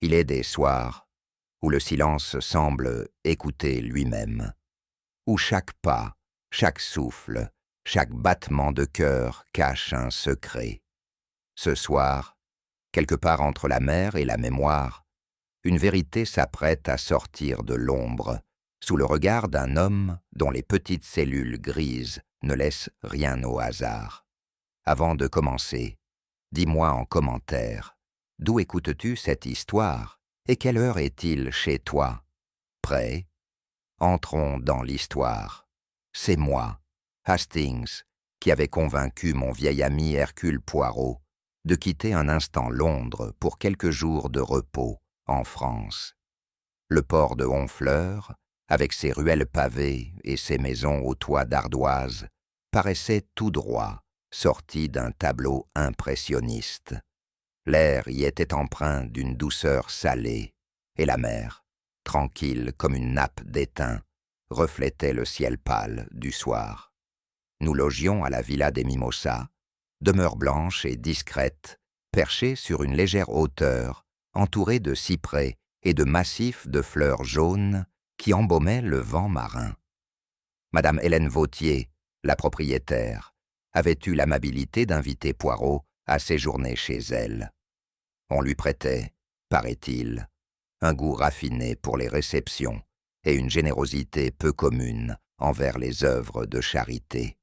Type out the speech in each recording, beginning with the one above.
Il est des soirs où le silence semble écouter lui-même, où chaque pas, chaque souffle, chaque battement de cœur cache un secret. Ce soir, quelque part entre la mer et la mémoire, une vérité s'apprête à sortir de l'ombre, sous le regard d'un homme dont les petites cellules grises ne laissent rien au hasard. Avant de commencer, dis-moi en commentaire, d'où écoutes-tu cette histoire et quelle heure est-il chez toi? Prêt? Entrons dans l'histoire. C'est moi, Hastings, qui avait convaincu mon vieil ami Hercule Poirot de quitter un instant Londres pour quelques jours de repos en France. Le port de Honfleur, avec ses ruelles pavées et ses maisons aux toits d'ardoise, paraissait tout droit, sorti d'un tableau impressionniste. L'air y était empreint d'une douceur salée, et la mer, tranquille comme une nappe d'étain, reflétait le ciel pâle du soir. Nous logions à la Villa des Mimosas, demeure blanche et discrète, perchée sur une légère hauteur, entourée de cyprès et de massifs de fleurs jaunes qui embaumaient le vent marin. Madame Hélène Vautier, la propriétaire, avait eu l'amabilité d'inviter Poirot à séjourner chez elle. On lui prêtait, paraît-il, un goût raffiné pour les réceptions et une générosité peu commune envers les œuvres de charité.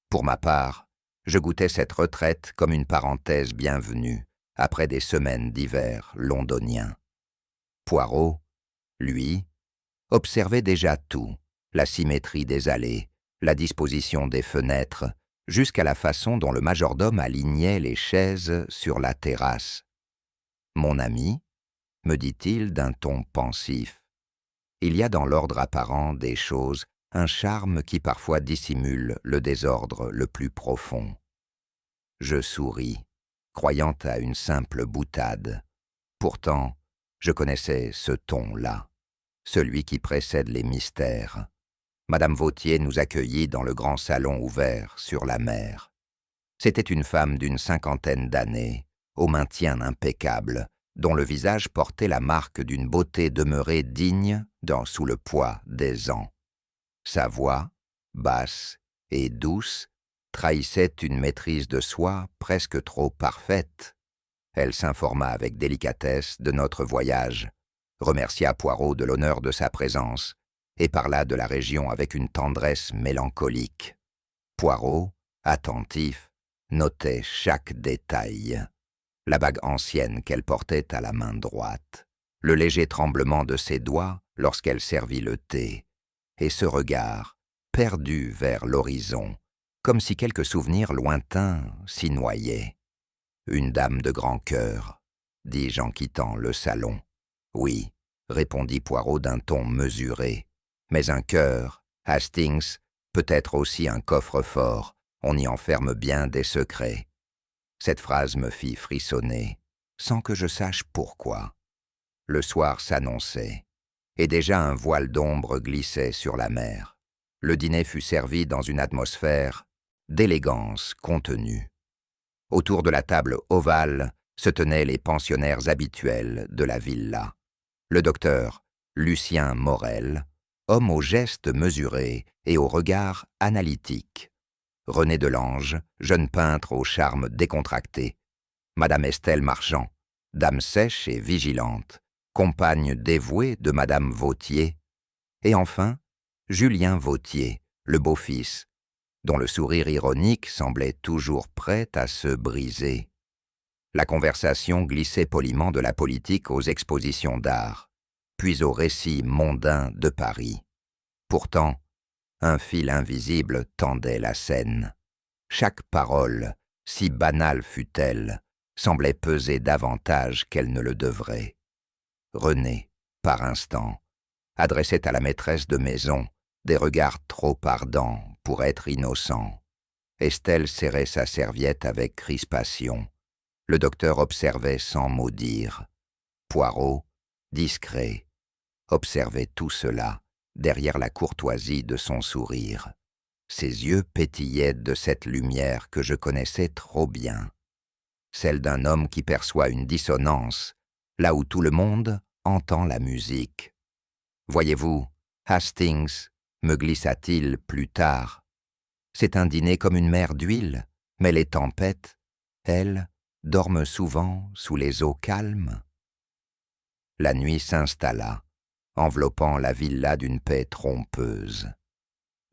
Pour ma part, je goûtais cette retraite comme une parenthèse bienvenue après des semaines d'hiver londonien. Poirot, lui, observait déjà tout, la symétrie des allées, la disposition des fenêtres, jusqu'à la façon dont le majordome alignait les chaises sur la terrasse. « Mon ami, me dit-il d'un ton pensif, il y a dans l'ordre apparent des choses un charme qui parfois dissimule le désordre le plus profond. » Je souris, croyant à une simple boutade. Pourtant, je connaissais ce ton-là, celui qui précède les mystères. Madame Vautier nous accueillit dans le grand salon ouvert sur la mer. C'était une femme d'une 50aine d'années, au maintien impeccable, dont le visage portait la marque d'une beauté demeurée digne sous le poids des ans. Sa voix, basse et douce, trahissait une maîtrise de soi presque trop parfaite. Elle s'informa avec délicatesse de notre voyage, remercia Poirot de l'honneur de sa présence et parla de la région avec une tendresse mélancolique. Poirot, attentif, notait chaque détail. La bague ancienne qu'elle portait à la main droite, le léger tremblement de ses doigts lorsqu'elle servit le thé, et ce regard, perdu vers l'horizon, comme si quelque souvenir lointain s'y noyait. « Une dame de grand cœur », dis-je en quittant le salon. « Oui », répondit Poirot d'un ton mesuré, « mais un cœur, Hastings, peut être aussi un coffre-fort, on y enferme bien des secrets. » Cette phrase me fit frissonner, sans que je sache pourquoi. Le soir s'annonçait, et déjà un voile d'ombre glissait sur la mer. Le dîner fut servi dans une atmosphère d'élégance contenue. Autour de la table ovale se tenaient les pensionnaires habituels de la villa. Le docteur Lucien Morel, homme aux gestes mesurés et au regard analytique. René Delange, jeune peintre au charme décontracté. Madame Estelle Marchand, dame sèche et vigilante, compagne dévouée de Madame Vautier. Et enfin, Julien Vautier, le beau-fils, dont le sourire ironique semblait toujours prêt à se briser. La conversation glissait poliment de la politique aux expositions d'art, puis aux récits mondains de Paris. Pourtant, un fil invisible tendait la scène. Chaque parole, si banale fût-elle, semblait peser davantage qu'elle ne le devrait. René, par instant, adressait à la maîtresse de maison des regards trop ardents pour être innocents. Estelle serrait sa serviette avec crispation. Le docteur observait sans mot dire. Poirot, discret, observait tout cela derrière la courtoisie de son sourire. Ses yeux pétillaient de cette lumière que je connaissais trop bien, celle d'un homme qui perçoit une dissonance, là où tout le monde entend la musique. Voyez-vous, Hastings, me glissa-t-il plus tard, c'est un dîner comme une mer d'huile, mais les tempêtes, elles, dorment souvent sous les eaux calmes. La nuit s'installa, enveloppant la villa d'une paix trompeuse.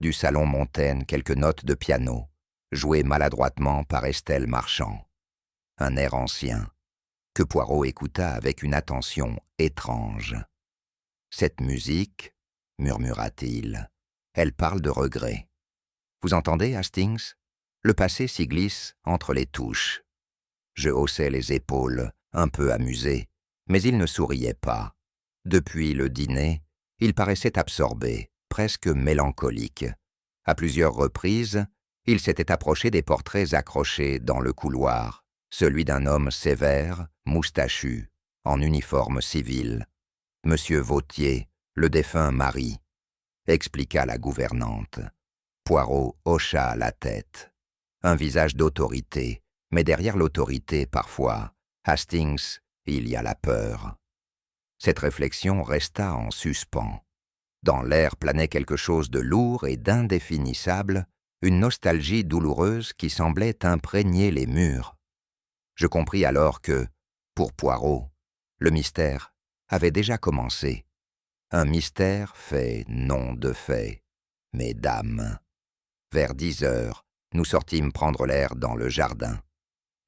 Du salon montaient quelques notes de piano, jouées maladroitement par Estelle Marchand. Un air ancien, que Poirot écouta avec une attention étrange. « Cette musique, murmura-t-il, elle parle de regret. Vous entendez, Hastings? Le passé s'y glisse entre les touches. » Je haussai les épaules, un peu amusé, mais il ne souriait pas. Depuis le dîner, il paraissait absorbé, presque mélancolique. À plusieurs reprises, il s'était approché des portraits accrochés dans le couloir, celui d'un homme sévère, moustachu, en uniforme civil. « Monsieur Vautier, le défunt mari », expliqua la gouvernante. Poirot hocha la tête. Un visage d'autorité, mais derrière l'autorité, parfois, Hastings, il y a la peur. Cette réflexion resta en suspens. Dans l'air planait quelque chose de lourd et d'indéfinissable, une nostalgie douloureuse qui semblait imprégner les murs. Je compris alors que, pour Poirot, le mystère avait déjà commencé. Un mystère fait non de fait, mais d'âme. Vers 10 heures, nous sortîmes prendre l'air dans le jardin.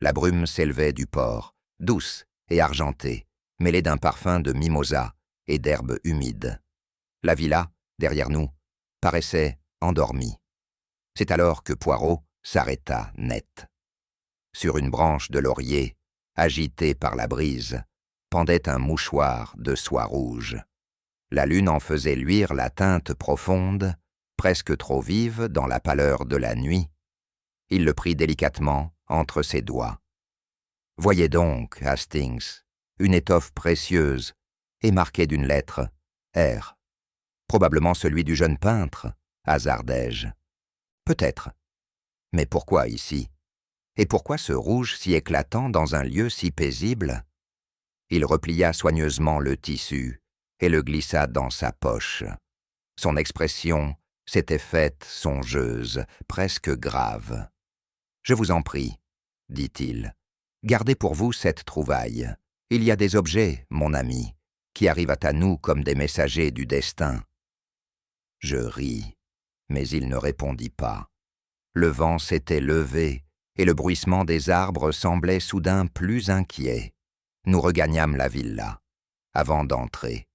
La brume s'élevait du port, douce et argentée, mêlée d'un parfum de mimosa et d'herbes humides. La villa, derrière nous, paraissait endormie. C'est alors que Poirot s'arrêta net. Sur une branche de laurier, agitée par la brise, pendait un mouchoir de soie rouge. La lune en faisait luire la teinte profonde, presque trop vive dans la pâleur de la nuit. Il le prit délicatement entre ses doigts. « Voyez donc, Hastings, une étoffe précieuse et marquée d'une lettre R. Probablement celui du jeune peintre, hasardai-je. Peut-être. Mais pourquoi ici? Et pourquoi ce rouge si éclatant dans un lieu si paisible? » Il replia soigneusement le tissu et le glissa dans sa poche. Son expression s'était faite songeuse, presque grave. « Je vous en prie, dit-il, gardez pour vous cette trouvaille. Il y a des objets, mon ami, qui arrivent à nous comme des messagers du destin. » Je ris, mais il ne répondit pas. Le vent s'était levé et le bruissement des arbres semblait soudain plus inquiet. Nous regagnâmes la villa. Avant d'entrer,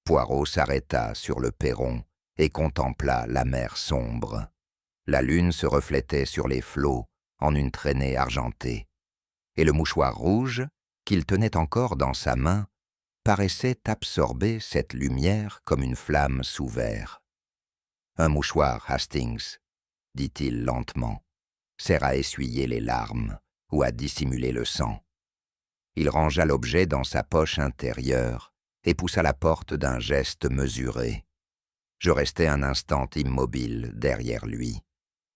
Poirot s'arrêta sur le perron et contempla la mer sombre. La lune se reflétait sur les flots en une traînée argentée, et le mouchoir rouge, qu'il tenait encore dans sa main, paraissait absorber cette lumière comme une flamme sous verre. « Un mouchoir, Hastings, » dit-il lentement, « sert à essuyer les larmes ou à dissimuler le sang. » Il rangea l'objet dans sa poche intérieure et poussa la porte d'un geste mesuré. Je restai un instant immobile derrière lui,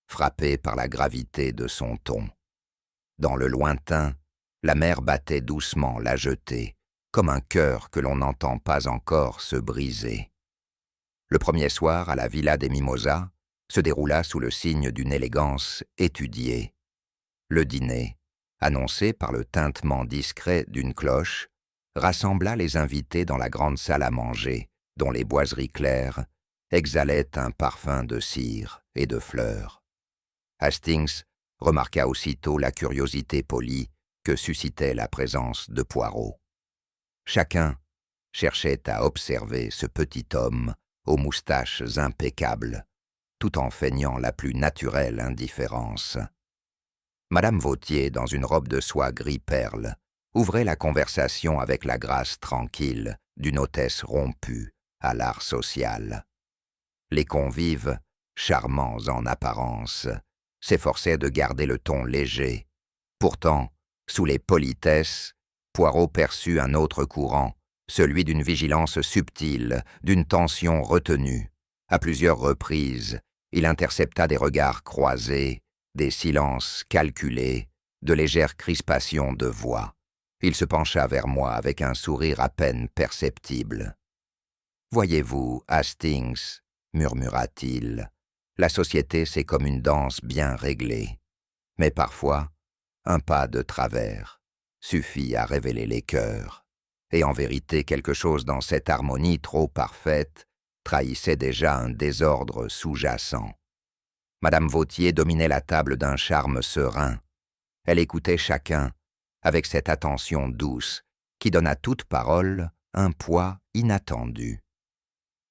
frappé par la gravité de son ton. Dans le lointain, la mer battait doucement la jetée, comme un cœur que l'on n'entend pas encore se briser. Le premier soir à la Villa des Mimosas se déroula sous le signe d'une élégance étudiée. Le dîner, annoncé par le tintement discret d'une cloche, rassembla les invités dans la grande salle à manger, dont les boiseries claires exhalaient un parfum de cire et de fleurs. Hastings remarqua aussitôt la curiosité polie que suscitait la présence de Poirot. Chacun cherchait à observer ce petit homme aux moustaches impeccables, tout en feignant la plus naturelle indifférence. Madame Vautier, dans une robe de soie gris-perle, ouvrait la conversation avec la grâce tranquille d'une hôtesse rompue à l'art social. Les convives, charmants en apparence, s'efforçaient de garder le ton léger. Pourtant, sous les politesses, Poirot perçut un autre courant, celui d'une vigilance subtile, d'une tension retenue. À plusieurs reprises, Il intercepta des regards croisés, des silences calculés, de légères crispations de voix. Il se pencha vers moi avec un sourire à peine perceptible. « Voyez-vous, Hastings, murmura-t-il, la société c'est comme une danse bien réglée. Mais parfois, un pas de travers suffit à révéler les cœurs. Et en vérité, quelque chose dans cette harmonie trop parfaite trahissait déjà un désordre sous-jacent. Madame Vautier dominait la table d'un charme serein. Elle écoutait chacun avec cette attention douce qui donne à toute parole un poids inattendu.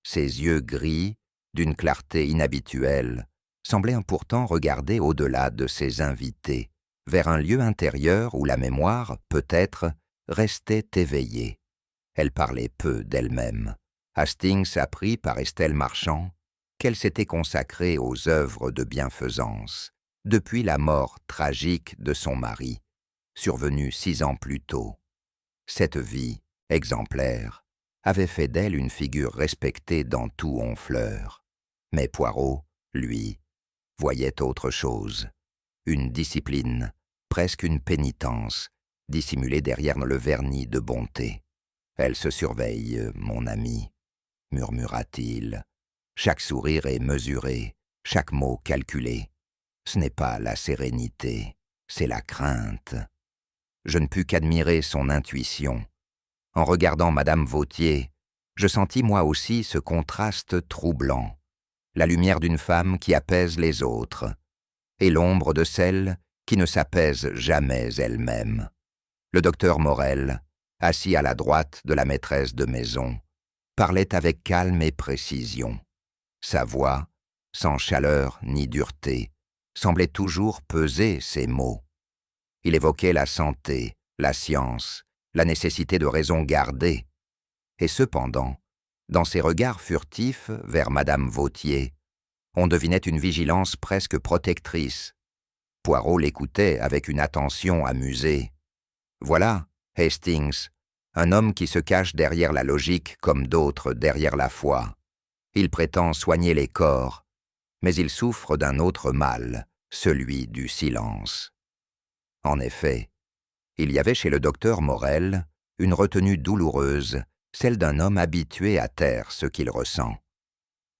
Ses yeux gris, d'une clarté inhabituelle, semblaient pourtant regarder au-delà de ses invités, vers un lieu intérieur où la mémoire, peut-être, restait éveillée. Elle parlait peu d'elle-même. Hastings apprit par Estelle Marchand qu'elle s'était consacrée aux œuvres de bienfaisance depuis la mort tragique de son mari, survenue 6 ans plus tôt. Cette vie, exemplaire, avait fait d'elle une figure respectée dans tout Honfleur. Mais Poirot, lui, voyait autre chose. Une discipline, presque une pénitence, dissimulée derrière le vernis de bonté. « Elle se surveille, mon ami, » murmura-t-il. « Chaque sourire est mesuré, chaque mot calculé. Ce n'est pas la sérénité, c'est la crainte. » Je ne pus qu'admirer son intuition. En regardant Madame Vautier, je sentis moi aussi ce contraste troublant, la lumière d'une femme qui apaise les autres, et l'ombre de celle qui ne s'apaise jamais elle-même. Le docteur Morel, assis à la droite de la maîtresse de maison, parlait avec calme et précision. Sa voix, sans chaleur ni dureté, semblait toujours peser ses mots. Il évoquait la santé, la science, la nécessité de raison gardée. Et cependant, dans ses regards furtifs vers Madame Vautier, on devinait une vigilance presque protectrice. Poirot l'écoutait avec une attention amusée. Voilà, Hastings, un homme qui se cache derrière la logique comme d'autres derrière la foi. Il prétend soigner les corps, mais il souffre d'un autre mal, celui du silence. En effet, il y avait chez le docteur Morel une retenue douloureuse, celle d'un homme habitué à taire ce qu'il ressent.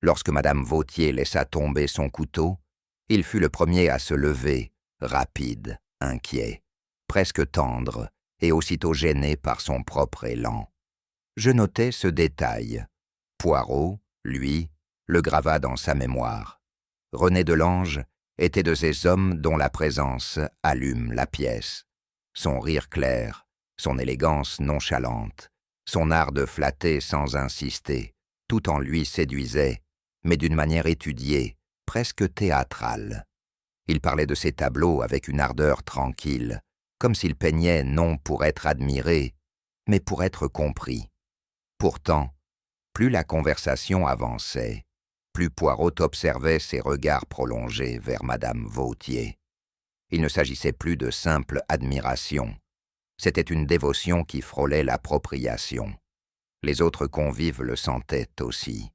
Lorsque Madame Vautier laissa tomber son couteau, il fut le premier à se lever, rapide, inquiet, presque tendre, et aussitôt gêné par son propre élan. Je notais ce détail. Poirot, lui, le grava dans sa mémoire. René Delange était de ces hommes dont la présence allume la pièce. Son rire clair, son élégance nonchalante, son art de flatter sans insister, tout en lui séduisait, mais d'une manière étudiée, presque théâtrale. Il parlait de ses tableaux avec une ardeur tranquille, comme s'il peignait non pour être admiré, mais pour être compris. Pourtant, plus la conversation avançait, plus Poirot observait ses regards prolongés vers Madame Vautier. Il ne s'agissait plus de simple admiration. C'était une dévotion qui frôlait l'appropriation. Les autres convives le sentaient aussi.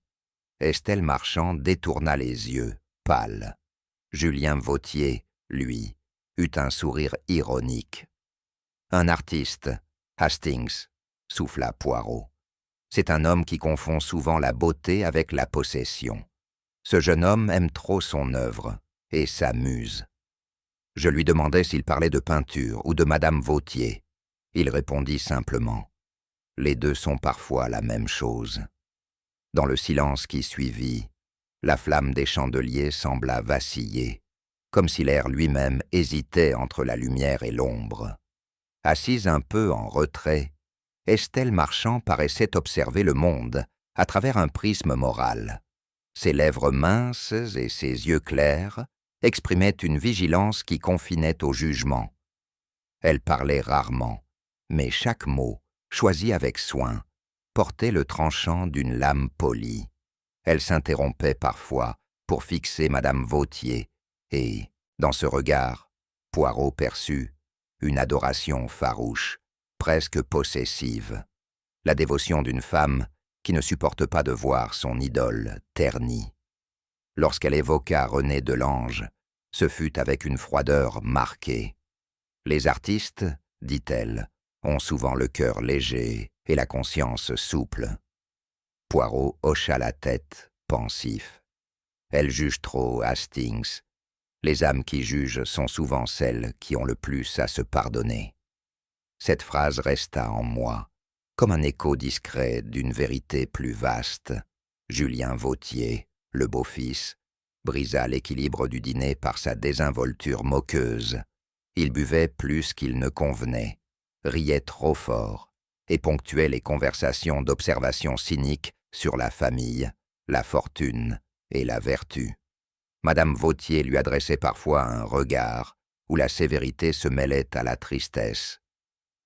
Estelle Marchand détourna les yeux, pâle. Julien Vautier, lui, eut un sourire ironique. « Un artiste, Hastings, » souffla Poirot. « C'est un homme qui confond souvent la beauté avec la possession. Ce jeune homme aime trop son œuvre et s'amuse. » Je lui demandai s'il parlait de peinture ou de Madame Vautier. Il répondit simplement. Les deux sont parfois la même chose. Dans le silence qui suivit, la flamme des chandeliers sembla vaciller, comme si l'air lui-même hésitait entre la lumière et l'ombre. Assise un peu en retrait, Estelle Marchand paraissait observer le monde à travers un prisme moral. Ses lèvres minces et ses yeux clairs exprimaient une vigilance qui confinait au jugement. Elle parlait rarement, mais chaque mot, choisi avec soin, portait le tranchant d'une lame polie. Elle s'interrompait parfois pour fixer Madame Vautier, et, dans ce regard, Poirot perçut une adoration farouche, presque possessive, la dévotion d'une femme qui ne supporte pas de voir son idole ternie. Lorsqu'elle évoqua René Delange, ce fut avec une froideur marquée. Les artistes, dit-elle, ont souvent le cœur léger et la conscience souple. Poirot hocha la tête, pensif. Elle juge trop, Hastings. Les âmes qui jugent sont souvent celles qui ont le plus à se pardonner. Cette phrase resta en moi, comme un écho discret d'une vérité plus vaste. Julien Vautier, le beau-fils, brisa l'équilibre du dîner par sa désinvolture moqueuse. Il buvait plus qu'il ne convenait, riait trop fort et ponctuait les conversations d'observations cyniques sur la famille, la fortune et la vertu. Madame Vautier lui adressait parfois un regard où la sévérité se mêlait à la tristesse.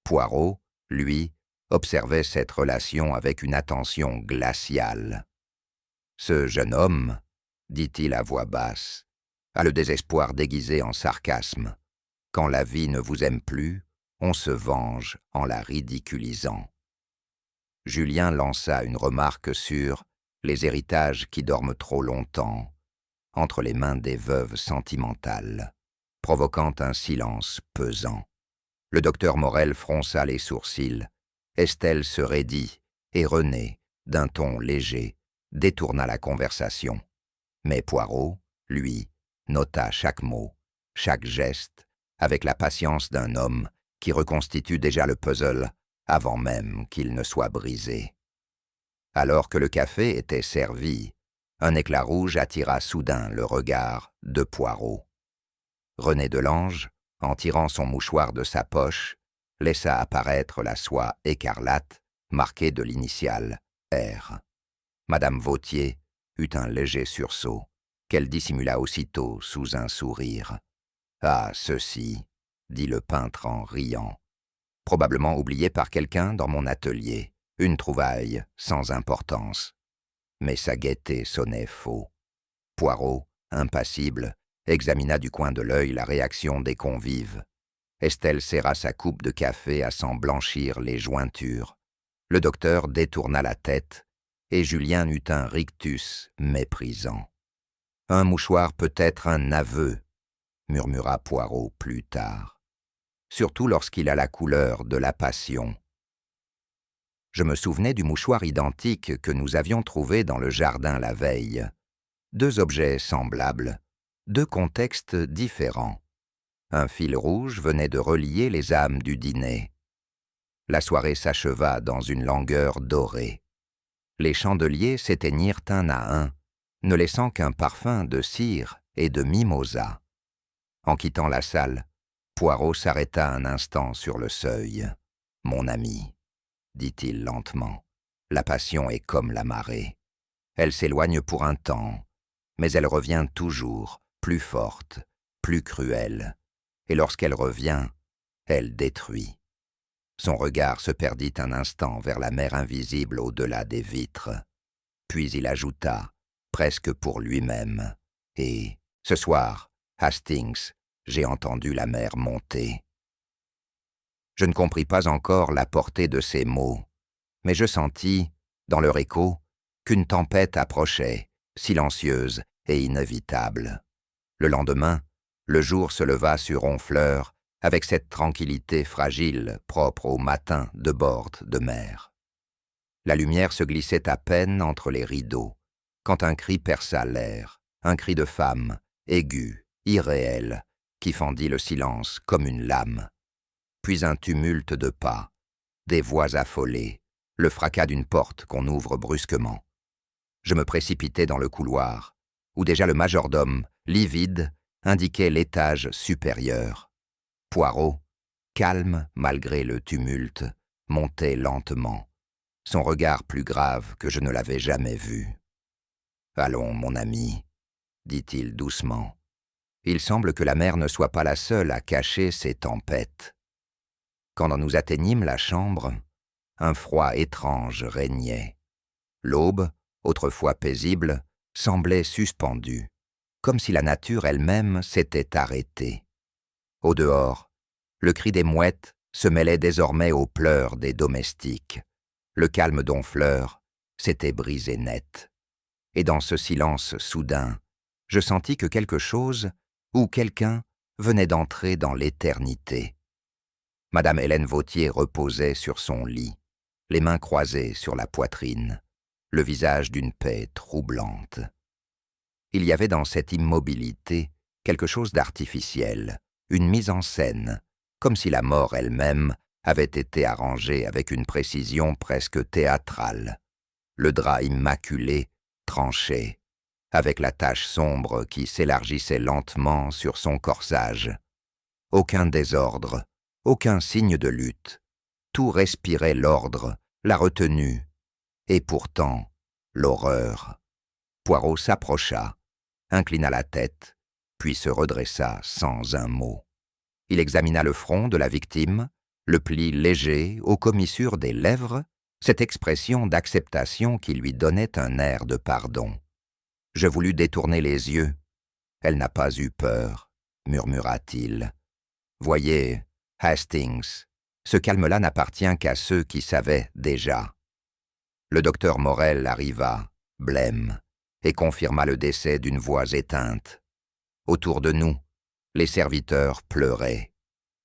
Poirot, lui, observait cette relation avec une attention glaciale. « Ce jeune homme, dit-il à voix basse, a le désespoir déguisé en sarcasme. Quand la vie ne vous aime plus, on se venge en la ridiculisant. » Julien lança une remarque sur les héritages qui dorment trop longtemps entre les mains des veuves sentimentales, provoquant un silence pesant. Le docteur Morel fronça les sourcils, Estelle se raidit, et René, d'un ton léger, détourna la conversation. Mais Poirot, lui, nota chaque mot, chaque geste, avec la patience d'un homme qui reconstitue déjà le puzzle avant même qu'il ne soit brisé. Alors que le café était servi, un éclat rouge attira soudain le regard de Poirot. René Delange, en tirant son mouchoir de sa poche, laissa apparaître la soie écarlate marquée de l'initiale R. Madame Vautier eut un léger sursaut, qu'elle dissimula aussitôt sous un sourire. « Ah, ceci, dit le peintre en riant, probablement oublié par quelqu'un dans mon atelier, une trouvaille sans importance. » Mais sa gaieté sonnait faux. Poirot, impassible, examina du coin de l'œil la réaction des convives. Estelle serra sa coupe de café à s'en blanchir les jointures. Le docteur détourna la tête, et Julien eut un rictus méprisant. « Un mouchoir peut être un aveu, » murmura Poirot plus tard, « surtout lorsqu'il a la couleur de la passion. » Je me souvenais du mouchoir identique que nous avions trouvé dans le jardin la veille. Deux objets semblables, deux contextes différents. Un fil rouge venait de relier les âmes du dîner. La soirée s'acheva dans une langueur dorée. Les chandeliers s'éteignirent un à un, ne laissant qu'un parfum de cire et de mimosa. En quittant la salle, Poirot s'arrêta un instant sur le seuil. « Mon ami, » dit-il lentement, « la passion est comme la marée. Elle s'éloigne pour un temps, mais elle revient toujours, plus forte, plus cruelle, et lorsqu'elle revient, elle détruit. » Son regard se perdit un instant vers la mer invisible au-delà des vitres. Puis il ajouta, presque pour lui-même, « Et, ce soir, Hastings, j'ai entendu la mer monter. » Je ne compris pas encore la portée de ces mots, mais je sentis, dans leur écho, qu'une tempête approchait, silencieuse et inévitable. Le lendemain, le jour se leva sur Honfleur avec cette tranquillité fragile propre au matin de bord de mer. La lumière se glissait à peine entre les rideaux, quand un cri perça l'air, un cri de femme, aigu, irréel, qui fendit le silence comme une lame. Puis un tumulte de pas, des voix affolées, le fracas d'une porte qu'on ouvre brusquement. Je me précipitai dans le couloir, où déjà le majordome, livide, indiquait l'étage supérieur. Poirot, calme malgré le tumulte, montait lentement, son regard plus grave que je ne l'avais jamais vu. « Allons, mon ami, » dit-il doucement. « Il semble que la mer ne soit pas la seule à cacher ces tempêtes. » Quand nous atteignîmes la chambre, un froid étrange régnait. L'aube, autrefois paisible, semblait suspendue, comme si la nature elle-même s'était arrêtée. Au dehors, le cri des mouettes se mêlait désormais aux pleurs des domestiques. Le calme d'Honfleur s'était brisé net. Et dans ce silence soudain, je sentis que quelque chose, ou quelqu'un, venait d'entrer dans l'éternité. Madame Hélène Vautier reposait sur son lit, les mains croisées sur la poitrine, le visage d'une paix troublante. Il y avait dans cette immobilité quelque chose d'artificiel, une mise en scène, comme si la mort elle-même avait été arrangée avec une précision presque théâtrale. Le drap immaculé, tranché, avec la tache sombre qui s'élargissait lentement sur son corsage. Aucun désordre, aucun signe de lutte. Tout respirait l'ordre, la retenue, et pourtant l'horreur. Poirot s'approcha, inclina la tête, puis se redressa sans un mot. Il examina le front de la victime, le pli léger aux commissures des lèvres, cette expression d'acceptation qui lui donnait un air de pardon. Je voulus détourner les yeux. Elle n'a pas eu peur, murmura-t-il. Voyez, Hastings, ce calme-là n'appartient qu'à ceux qui savaient déjà. Le docteur Morel arriva, blême, et confirma le décès d'une voix éteinte. Autour de nous, les serviteurs pleuraient.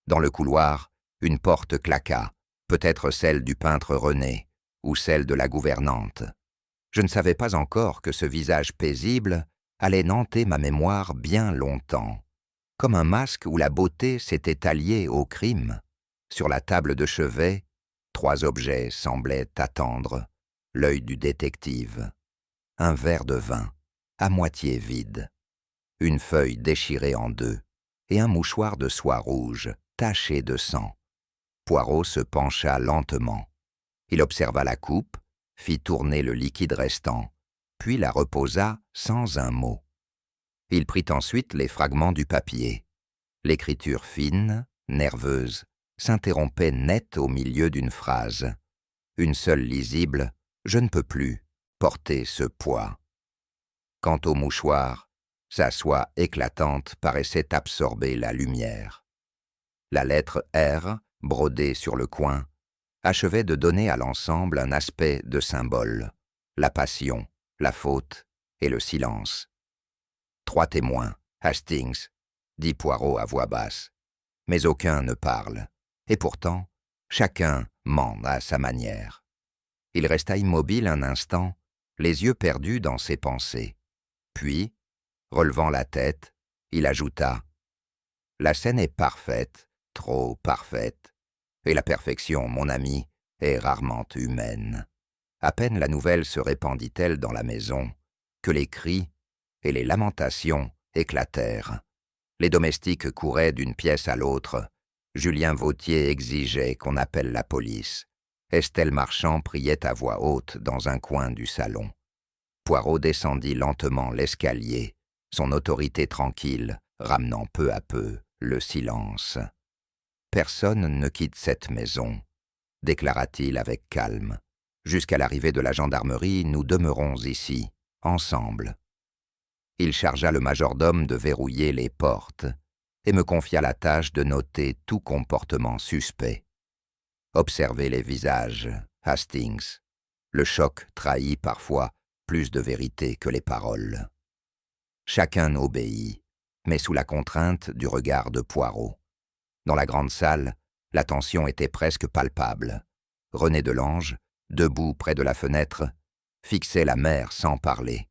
Dans le couloir, une porte claqua, peut-être celle du peintre René, ou celle de la gouvernante. Je ne savais pas encore que ce visage paisible allait nanter ma mémoire bien longtemps, comme un masque où la beauté s'était alliée au crime. Sur la table de chevet, 3 objets semblaient attendre, l'œil du détective. Un verre de vin, à moitié vide, une feuille déchirée en 2, et un mouchoir de soie rouge, taché de sang. Poirot se pencha lentement. Il observa la coupe, fit tourner le liquide restant, puis la reposa sans un mot. Il prit ensuite les fragments du papier. L'écriture fine, nerveuse, s'interrompait net au milieu d'une phrase. Une seule lisible, « Je ne peux plus porter ce poids ». Quant au mouchoir, sa soie éclatante paraissait absorber la lumière. La lettre R, brodée sur le coin, achevait de donner à l'ensemble un aspect de symbole, la passion, la faute et le silence. 3 témoins, Hastings, dit Poirot à voix basse, mais aucun ne parle, et pourtant, chacun ment à sa manière. Il resta immobile un instant, les yeux perdus dans ses pensées. Puis, relevant la tête, il ajouta « La scène est parfaite, trop parfaite, et la perfection, mon ami, est rarement humaine. » À peine la nouvelle se répandit-elle dans la maison que les cris et les lamentations éclatèrent. Les domestiques couraient d'une pièce à l'autre. Julien Vautier exigeait qu'on appelle la police. Estelle Marchand priait à voix haute dans un coin du salon. Poirot descendit lentement l'escalier, son autorité tranquille, ramenant peu à peu le silence. « Personne ne quitte cette maison, » déclara-t-il avec calme. « Jusqu'à l'arrivée de la gendarmerie, nous demeurons ici, ensemble. » Il chargea le majordome de verrouiller les portes et me confia la tâche de noter tout comportement suspect. Observez les visages, Hastings. Le choc trahit parfois plus de vérité que les paroles. Chacun obéit, mais sous la contrainte du regard de Poirot. Dans la grande salle, la tension était presque palpable. René Delange, debout près de la fenêtre, fixait la mer sans parler.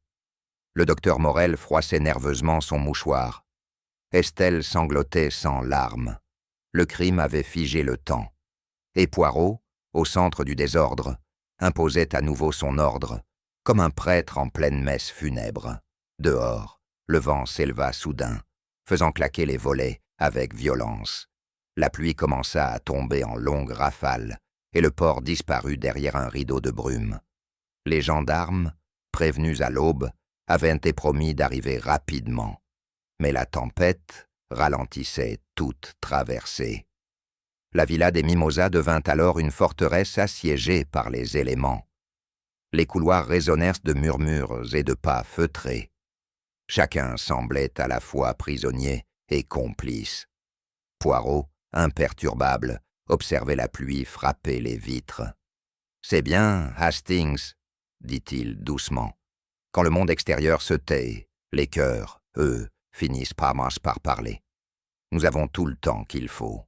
Le docteur Morel froissait nerveusement son mouchoir. Estelle sanglotait sans larmes. Le crime avait figé le temps. Et Poirot, au centre du désordre, imposait à nouveau son ordre, comme un prêtre en pleine messe funèbre. Dehors, le vent s'éleva soudain, faisant claquer les volets avec violence. La pluie commença à tomber en longues rafales, et le port disparut derrière un rideau de brume. Les gendarmes, prévenus à l'aube, avaient été promis d'arriver rapidement, mais la tempête ralentissait toute traversée. La villa des Mimosas devint alors une forteresse assiégée par les éléments. Les couloirs résonnèrent de murmures et de pas feutrés. Chacun semblait à la fois prisonnier et complice. Poirot, imperturbable, observait la pluie frapper les vitres. « C'est bien, Hastings, dit-il doucement. Quand le monde extérieur se tait, les cœurs eux, finissent par parler. Nous avons tout le temps qu'il faut.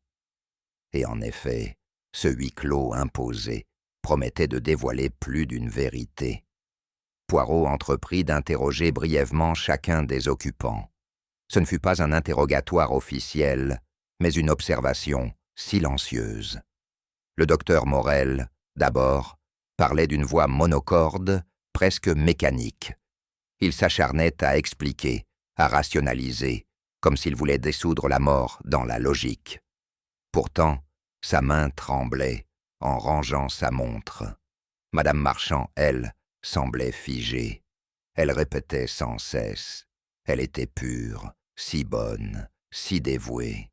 Et en effet, ce huis clos imposé promettait de dévoiler plus d'une vérité. Poirot entreprit d'interroger brièvement chacun des occupants. Ce ne fut pas un interrogatoire officiel, mais une observation silencieuse. Le docteur Morel, d'abord, parlait d'une voix monocorde, presque mécanique. Il s'acharnait à expliquer, à rationaliser, comme s'il voulait dissoudre la mort dans la logique. Pourtant, sa main tremblait en rangeant sa montre. Madame Marchand, elle, semblait figée. Elle répétait sans cesse. Elle était pure, si bonne, si dévouée.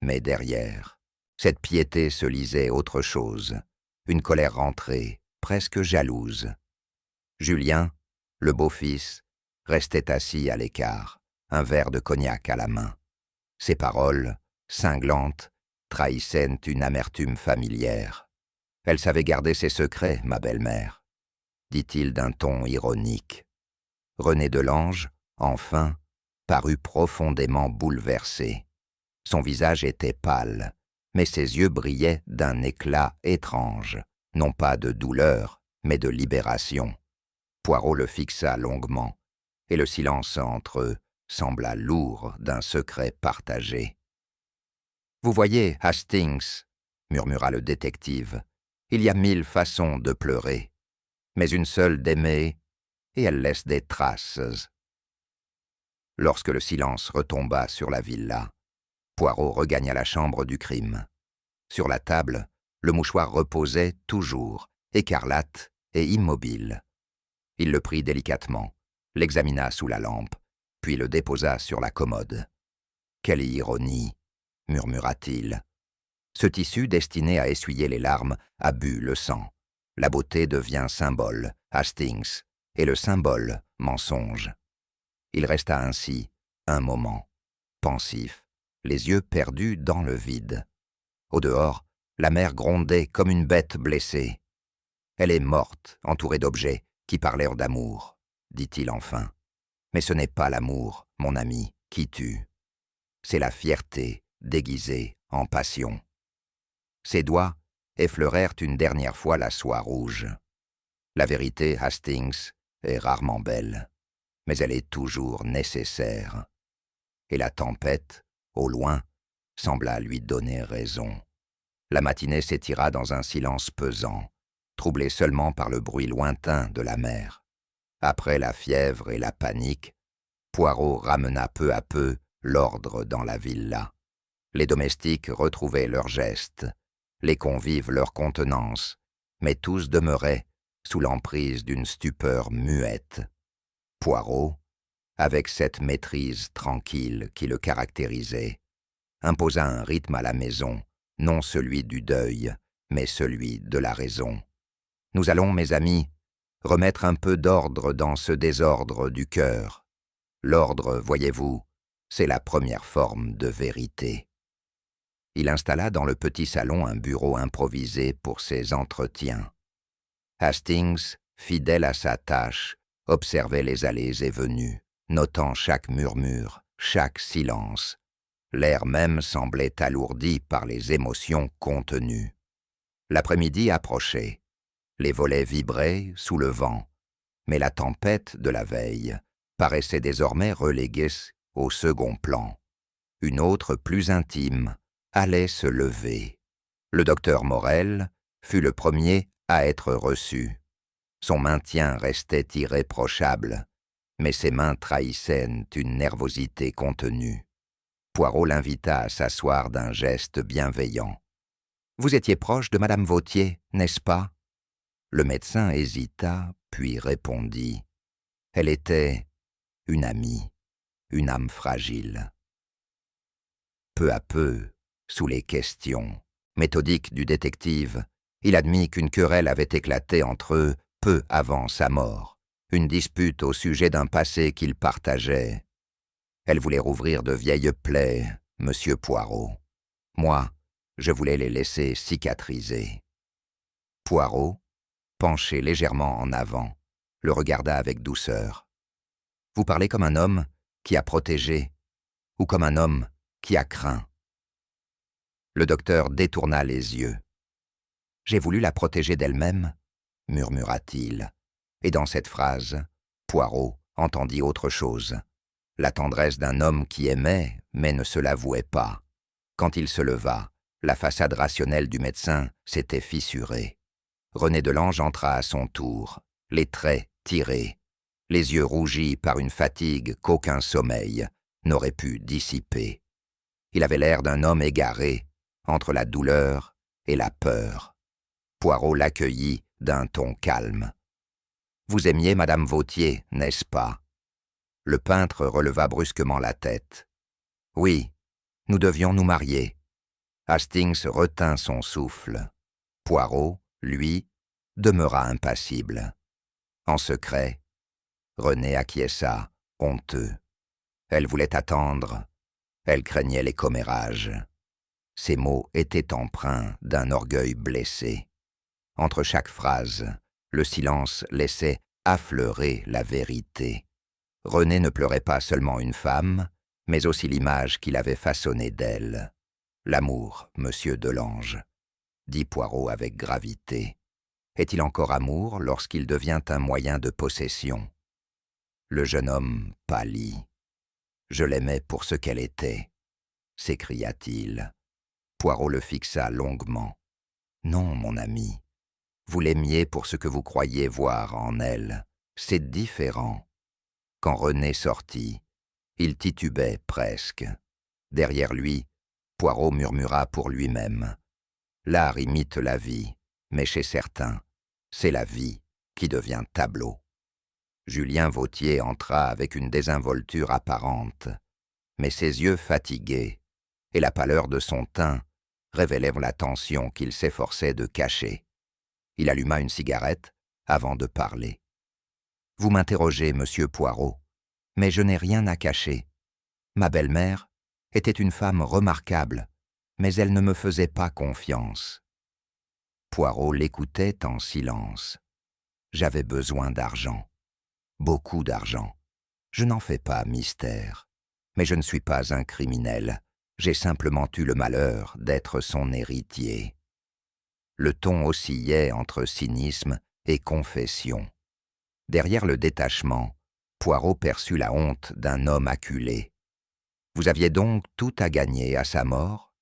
Mais derrière, cette piété se lisait autre chose, une colère rentrée, presque jalouse. Julien, le beau-fils, restait assis à l'écart, un verre de cognac à la main. Ses paroles, cinglantes, trahissaient une amertume familière. « Elle savait garder ses secrets, ma belle-mère », dit-il d'un ton ironique. René Delange, enfin, parut profondément bouleversé. Son visage était pâle, mais ses yeux brillaient d'un éclat étrange, non pas de douleur, mais de libération. Poirot le fixa longuement, et le silence entre eux sembla lourd d'un secret partagé. « Vous voyez, Hastings, » murmura le détective, « il y a 1000 façons de pleurer, mais une seule d'aimer, et elle laisse des traces. » Lorsque le silence retomba sur la villa, Poirot regagna la chambre du crime. Sur la table, le mouchoir reposait toujours, écarlate et immobile. Il le prit délicatement, l'examina sous la lampe, puis le déposa sur la commode. « Quelle ironie !» murmura-t-il. Ce tissu destiné à essuyer les larmes a bu le sang. La beauté devient symbole, Hastings, et le symbole, mensonge. Il resta ainsi, un moment, pensif, les yeux perdus dans le vide. Au dehors, la mer grondait comme une bête blessée. « Elle est morte, entourée d'objets qui parlèrent d'amour, » dit-il enfin. « Mais ce n'est pas l'amour, mon ami, qui tue. C'est la fierté, déguisée en passion. » Ses doigts effleurèrent une dernière fois la soie rouge. La vérité, Hastings, est rarement belle, mais elle est toujours nécessaire. Et la tempête, au loin, sembla lui donner raison. La matinée s'étira dans un silence pesant, troublé seulement par le bruit lointain de la mer. Après la fièvre et la panique, Poirot ramena peu à peu l'ordre dans la villa. Les domestiques retrouvaient leurs gestes, les convives leur contenance, mais tous demeuraient sous l'emprise d'une stupeur muette. Poirot, avec cette maîtrise tranquille qui le caractérisait, imposa un rythme à la maison, non celui du deuil, mais celui de la raison. « Nous allons, mes amis, remettre un peu d'ordre dans ce désordre du cœur. L'ordre, voyez-vous, c'est la première forme de vérité. » Il installa dans le petit salon un bureau improvisé pour ses entretiens. Hastings, fidèle à sa tâche, observait les allées et venues, notant chaque murmure, chaque silence. L'air même semblait alourdi par les émotions contenues. L'après-midi approchait. Les volets vibraient sous le vent, mais la tempête de la veille paraissait désormais reléguée au second plan. Une autre, plus intime, allait se lever. Le docteur Morel fut le premier à être reçu. Son maintien restait irréprochable, mais ses mains trahissaient une nervosité contenue. Poirot l'invita à s'asseoir d'un geste bienveillant. « Vous étiez proche de Madame Vautier, n'est-ce pas ?» Le médecin hésita, puis répondit. « Elle était une amie, une âme fragile. » Peu à peu, sous les questions méthodiques du détective, il admit qu'une querelle avait éclaté entre eux peu avant sa mort, une dispute au sujet d'un passé qu'ils partageaient. Elle voulait rouvrir de vieilles plaies, monsieur Poirot. Moi, je voulais les laisser cicatriser. Poirot, penché légèrement en avant, le regarda avec douceur. « Vous parlez comme un homme qui a protégé, ou comme un homme qui a craint. Le docteur détourna les yeux. « J'ai voulu la protéger d'elle-même » murmura-t-il, et dans cette phrase, Poirot entendit autre chose. La tendresse d'un homme qui aimait, mais ne se l'avouait pas. Quand il se leva, la façade rationnelle du médecin s'était fissurée. René Delange entra à son tour, les traits tirés, les yeux rougis par une fatigue qu'aucun sommeil n'aurait pu dissiper. Il avait l'air d'un homme égaré entre la douleur et la peur. Poirot l'accueillit d'un ton calme. « Vous aimiez Madame Vautier, n'est-ce pas ?» Le peintre releva brusquement la tête. « Oui, nous devions nous marier. » Hastings retint son souffle. Poirot, lui, demeura impassible. En secret, René acquiesça, honteux. Elle voulait attendre. Elle craignait les commérages. Ses mots étaient empreints d'un orgueil blessé. Entre chaque phrase, le silence laissait affleurer la vérité. René ne pleurait pas seulement une femme, mais aussi l'image qu'il avait façonnée d'elle. « L'amour, monsieur Delange, » dit Poirot avec gravité. « Est-il encore amour lorsqu'il devient un moyen de possession ?» Le jeune homme pâlit. « Je l'aimais pour ce qu'elle était » s'écria-t-il. Poirot le fixa longuement. « Non, mon ami. Vous l'aimiez pour ce que vous croyiez voir en elle. C'est différent. » Quand René sortit, il titubait presque. Derrière lui, Poirot murmura pour lui-même. « L'art imite la vie, mais chez certains, c'est la vie qui devient tableau. » Julien Vautier entra avec une désinvolture apparente, mais ses yeux fatigués et la pâleur de son teint révélèrent la tension qu'il s'efforçait de cacher. Il alluma une cigarette avant de parler. « Vous m'interrogez, monsieur Poirot, mais je n'ai rien à cacher. Ma belle-mère était une femme remarquable, mais elle ne me faisait pas confiance. » Poirot l'écoutait en silence. « J'avais besoin d'argent. Beaucoup d'argent. Je n'en fais pas mystère. Mais je ne suis pas un criminel. J'ai simplement eu le malheur d'être son héritier. » Le ton oscillait entre cynisme et confession. Derrière le détachement, Poirot perçut la honte d'un homme acculé. « Vous aviez donc tout à gagner à sa mort ?»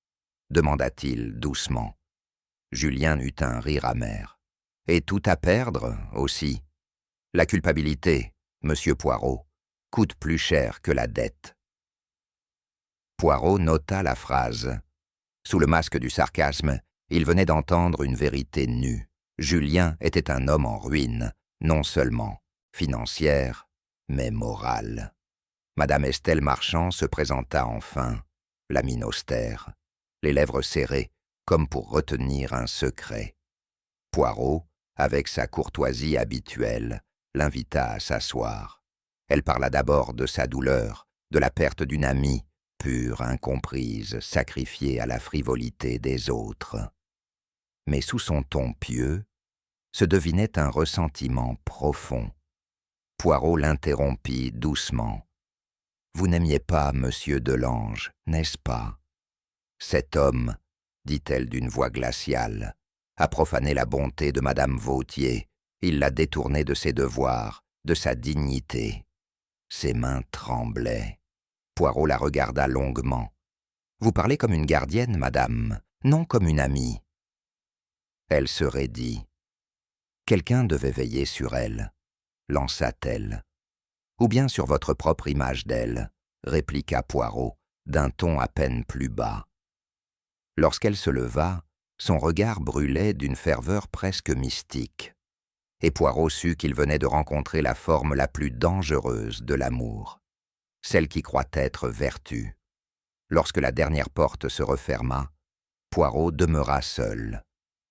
demanda-t-il doucement. Julien eut un rire amer. « Et tout à perdre aussi. La culpabilité, monsieur Poirot, coûte plus cher que la dette. » Poirot nota la phrase. Sous le masque du sarcasme, il venait d'entendre une vérité nue. Julien était un homme en ruine, non seulement financière, mais morale. Madame Estelle Marchand se présenta enfin, la mine austère, les lèvres serrées, comme pour retenir un secret. Poirot, avec sa courtoisie habituelle, l'invita à s'asseoir. Elle parla d'abord de sa douleur, de la perte d'une amie, pure, incomprise, sacrifiée à la frivolité des autres. Mais sous son ton pieux, se devinait un ressentiment profond. Poirot l'interrompit doucement. « Vous n'aimiez pas monsieur Delange, n'est-ce pas ?»« Cet homme, dit-elle d'une voix glaciale, a profané la bonté de madame Vautier. Il l'a détournée de ses devoirs, de sa dignité. » Ses mains tremblaient. Poirot la regarda longuement. « Vous parlez comme une gardienne, madame, non comme une amie. » Elle se raidit. « Quelqu'un devait veiller sur elle, » lança-t-elle. « Ou bien sur votre propre image d'elle, » répliqua Poirot, d'un ton à peine plus bas. Lorsqu'elle se leva, son regard brûlait d'une ferveur presque mystique. Et Poirot sut qu'il venait de rencontrer la forme la plus dangereuse de l'amour, celle qui croit être vertu. Lorsque la dernière porte se referma, Poirot demeura seul.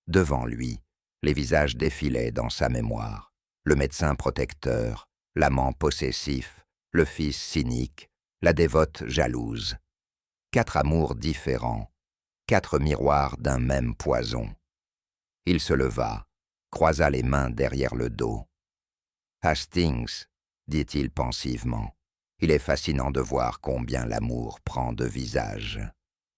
Devant lui, les visages défilaient dans sa mémoire. Le médecin protecteur, l'amant possessif, le fils cynique, la dévote jalouse. 4 amours différents, 4 miroirs d'un même poison. Il se leva, croisa les mains derrière le dos. « Hastings, dit-il pensivement, Il est fascinant de voir combien l'amour prend de visages.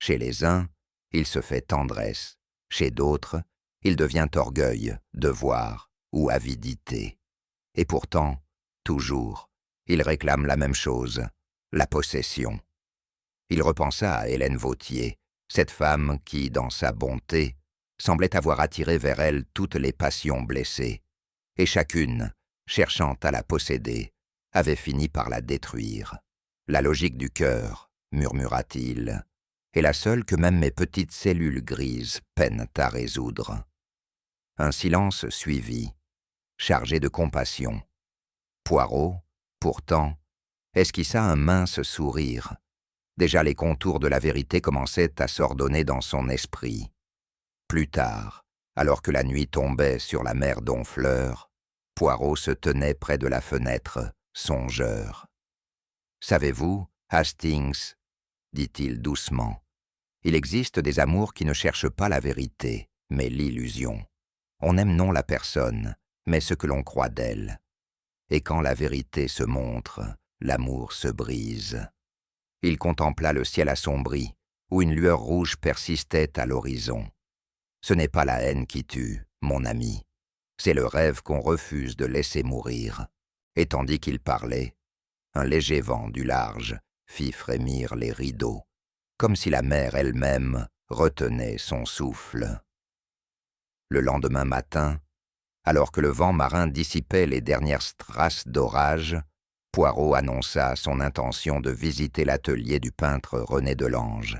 Chez les uns, il se fait tendresse, chez d'autres, il devient orgueil, devoir ou avidité. Et pourtant, toujours, il réclame la même chose, la possession. Il repensa à Hélène Vautier, cette femme qui, dans sa bonté, semblait avoir attiré vers elle toutes les passions blessées, et chacune, cherchant à la posséder, avait fini par la détruire. La logique du cœur, murmura-t-il, est la seule que même mes petites cellules grises peinent à résoudre. Un silence suivit, chargé de compassion. Poirot, pourtant, esquissa un mince sourire. Déjà les contours de la vérité commençaient à s'ordonner dans son esprit. Plus tard, alors que la nuit tombait sur la mer d'Honfleur, Poirot se tenait près de la fenêtre, songeur. « Savez-vous, Hastings, dit-il doucement, il existe des amours qui ne cherchent pas la vérité, mais l'illusion. On aime non la personne, mais ce que l'on croit d'elle. Et quand la vérité se montre, l'amour se brise. » Il contempla le ciel assombri, où une lueur rouge persistait à l'horizon. Ce n'est pas la haine qui tue, mon ami. C'est le rêve qu'on refuse de laisser mourir. Et tandis qu'il parlait, un léger vent du large fit frémir les rideaux, comme si la mer elle-même retenait son souffle. Le lendemain matin, alors que le vent marin dissipait les dernières strass d'orage, Poirot annonça son intention de visiter l'atelier du peintre René Delange.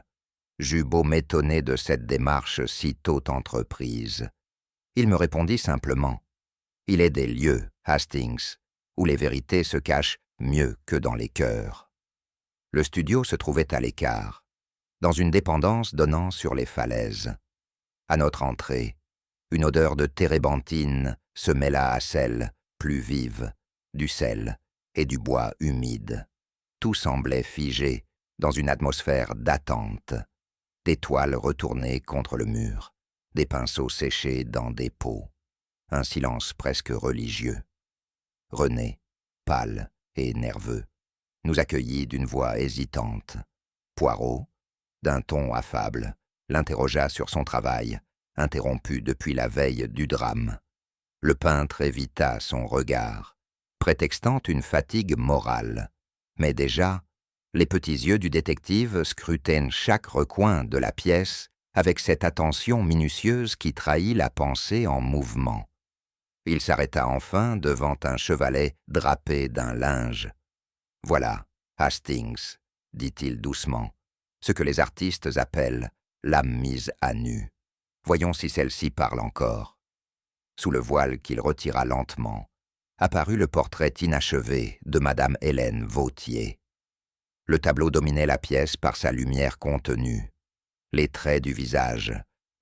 J'eus beau m'étonner de cette démarche si tôt entreprise. Il me répondit simplement « Il est des lieux, Hastings, où les vérités se cachent mieux que dans les cœurs. » Le studio se trouvait à l'écart, dans une dépendance donnant sur les falaises. À notre entrée, une odeur de térébenthine se mêla à celle, plus vive, du sel et du bois humide. Tout semblait figé dans une atmosphère d'attente. Des toiles retournées contre le mur, des pinceaux séchés dans des pots. Un silence presque religieux. René, pâle et nerveux, nous accueillit d'une voix hésitante. Poirot, d'un ton affable, l'interrogea sur son travail, interrompu depuis la veille du drame. Le peintre évita son regard, prétextant une fatigue morale. Mais déjà, les petits yeux du détective scrutaient chaque recoin de la pièce avec cette attention minutieuse qui trahit la pensée en mouvement. Il s'arrêta enfin devant un chevalet drapé d'un linge. « Voilà, Hastings, dit-il doucement, ce que les artistes appellent l'âme mise à nu. Voyons si celle-ci parle encore. » Sous le voile qu'il retira lentement, apparut le portrait inachevé de Madame Hélène Vautier. Le tableau dominait la pièce par sa lumière contenue. Les traits du visage,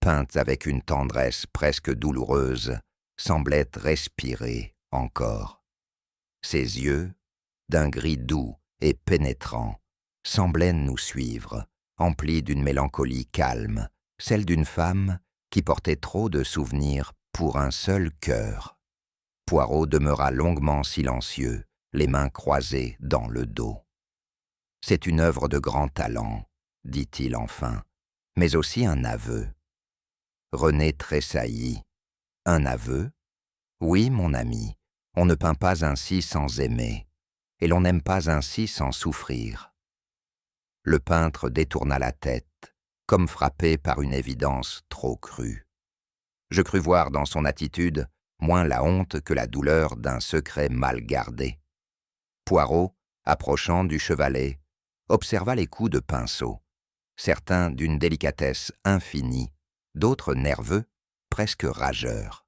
peints avec une tendresse presque douloureuse, semblaient respirer encore. Ses yeux, d'un gris doux et pénétrant, semblaient nous suivre, emplis d'une mélancolie calme, celle d'une femme qui portait trop de souvenirs pour un seul cœur. Poirot demeura longuement silencieux, les mains croisées dans le dos. « C'est une œuvre de grand talent, dit-il enfin, mais aussi un aveu. » René tressaillit. « Un aveu ? Oui, mon ami, on ne peint pas ainsi sans aimer, et l'on n'aime pas ainsi sans souffrir. » Le peintre détourna la tête, comme frappé par une évidence trop crue. Je crus voir dans son attitude moins la honte que la douleur d'un secret mal gardé. Poirot, approchant du chevalet, observa les coups de pinceau, certains d'une délicatesse infinie, d'autres nerveux, presque rageurs.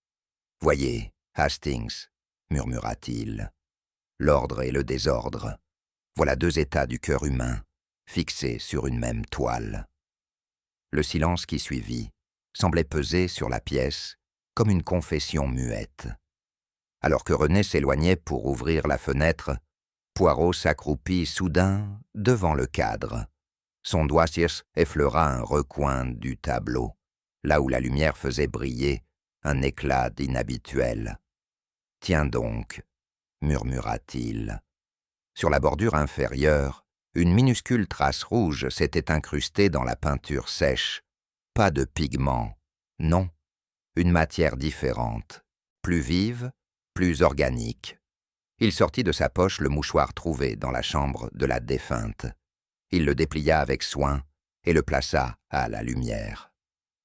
« Voyez, Hastings, murmura-t-il, l'ordre et le désordre, voilà deux états du cœur humain, fixés sur une même toile. » Le silence qui suivit semblait peser sur la pièce comme une confession muette. Alors que René s'éloignait pour ouvrir la fenêtre, Poirot s'accroupit soudain devant le cadre. Son doigt effleura un recoin du tableau, là où la lumière faisait briller un éclat d'inhabituel. « Tiens donc, murmura-t-il, Sur la bordure inférieure, une minuscule trace rouge s'était incrustée dans la peinture sèche. Pas de pigment, non, une matière différente, plus vive, plus organique. Il sortit de sa poche le mouchoir trouvé dans la chambre de la défunte. Il le déplia avec soin et le plaça à la lumière.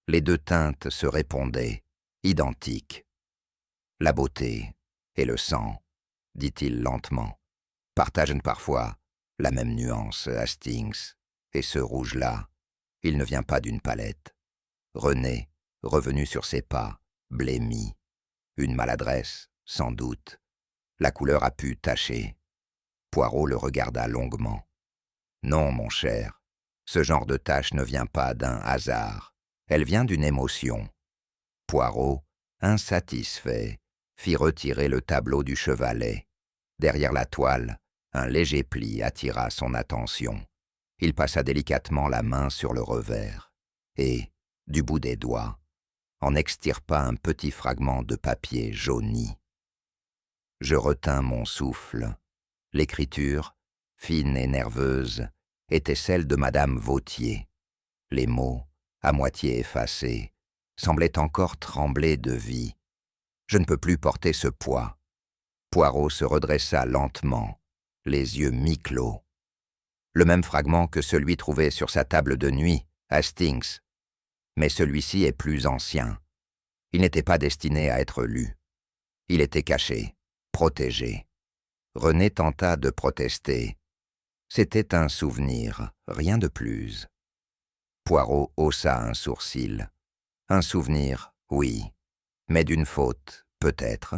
Les deux teintes se répondaient, identiques. La beauté et le sang, dit-il lentement, partagent parfois la même nuance, Hastings, et ce rouge-là, il ne vient pas d'une palette. René, revenu sur ses pas, blêmi. Une maladresse, sans doute. La couleur a pu tacher. Poirot le regarda longuement. Non, mon cher, ce genre de tache ne vient pas d'un hasard. Elle vient d'une émotion. Poirot, insatisfait, fit retirer le tableau du chevalet. Derrière la toile, un léger pli attira son attention. Il passa délicatement la main sur le revers et, du bout des doigts, en extirpa un petit fragment de papier jauni. Je retins mon souffle. L'écriture, fine et nerveuse, était celle de Madame Vautier. Les mots, à moitié effacés, semblaient encore trembler de vie. Je ne peux plus porter ce poids. Poirot se redressa lentement, les yeux mi-clos. Le même fragment que celui trouvé sur sa table de nuit, Hastings. Mais celui-ci est plus ancien. Il n'était pas destiné à être lu. Il était caché, protégé. René tenta de protester. C'était un souvenir, rien de plus. Poirot haussa un sourcil. Un souvenir, oui, mais d'une faute, peut-être,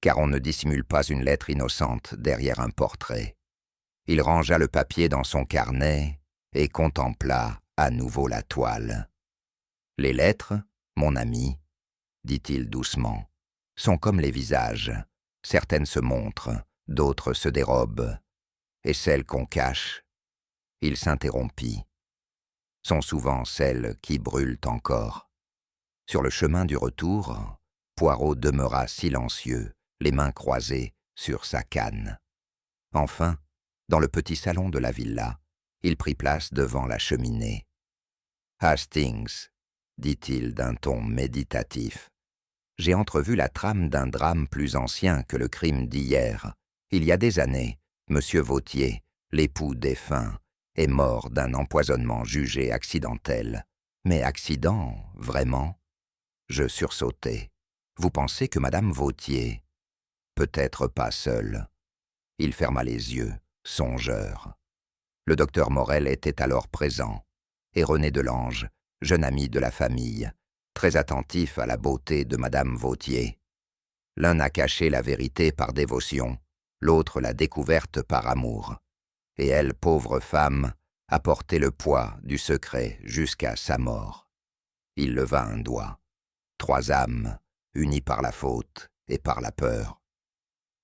car on ne dissimule pas une lettre innocente derrière un portrait. Il rangea le papier dans son carnet et contempla à nouveau la toile. « Les lettres, mon ami, dit-il doucement, sont comme les visages. Certaines se montrent, d'autres se dérobent. Et celles qu'on cache, il s'interrompit, sont souvent celles qui brûlent encore. » Sur le chemin du retour, Poirot demeura silencieux, les mains croisées sur sa canne. Enfin, dans le petit salon de la villa, il prit place devant la cheminée. « Hastings, dit-il d'un ton méditatif, j'ai entrevu la trame d'un drame plus ancien que le crime d'hier. Il y a des années, Monsieur Vautier, l'époux défunt, est mort d'un empoisonnement jugé accidentel. Mais accident, vraiment ? Je sursautai. Vous pensez que Madame Vautier... Peut-être pas seule. Il ferma les yeux, songeur. Le docteur Morel était alors présent, et René Delange, jeune ami de la famille, très attentif à la beauté de Madame Vautier. L'un a caché la vérité par dévotion, l'autre l'a découverte par amour. Et elle, pauvre femme, a porté le poids du secret jusqu'à sa mort. Il leva un doigt. 3 âmes, unies par la faute et par la peur.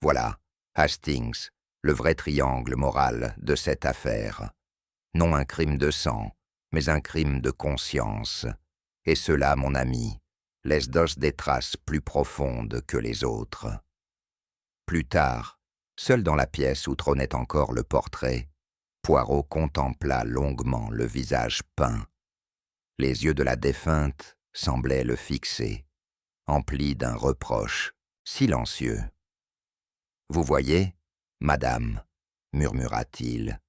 Voilà, Hastings, le vrai triangle moral de cette affaire. Non un crime de sang, mais un crime de conscience. Et cela, mon ami, laisse d'os des traces plus profondes que les autres. Plus tard, seul dans la pièce où trônait encore le portrait, Poirot contempla longuement le visage peint. Les yeux de la défunte semblaient le fixer, emplis d'un reproche, silencieux. « Vous voyez, madame, murmura-t-il,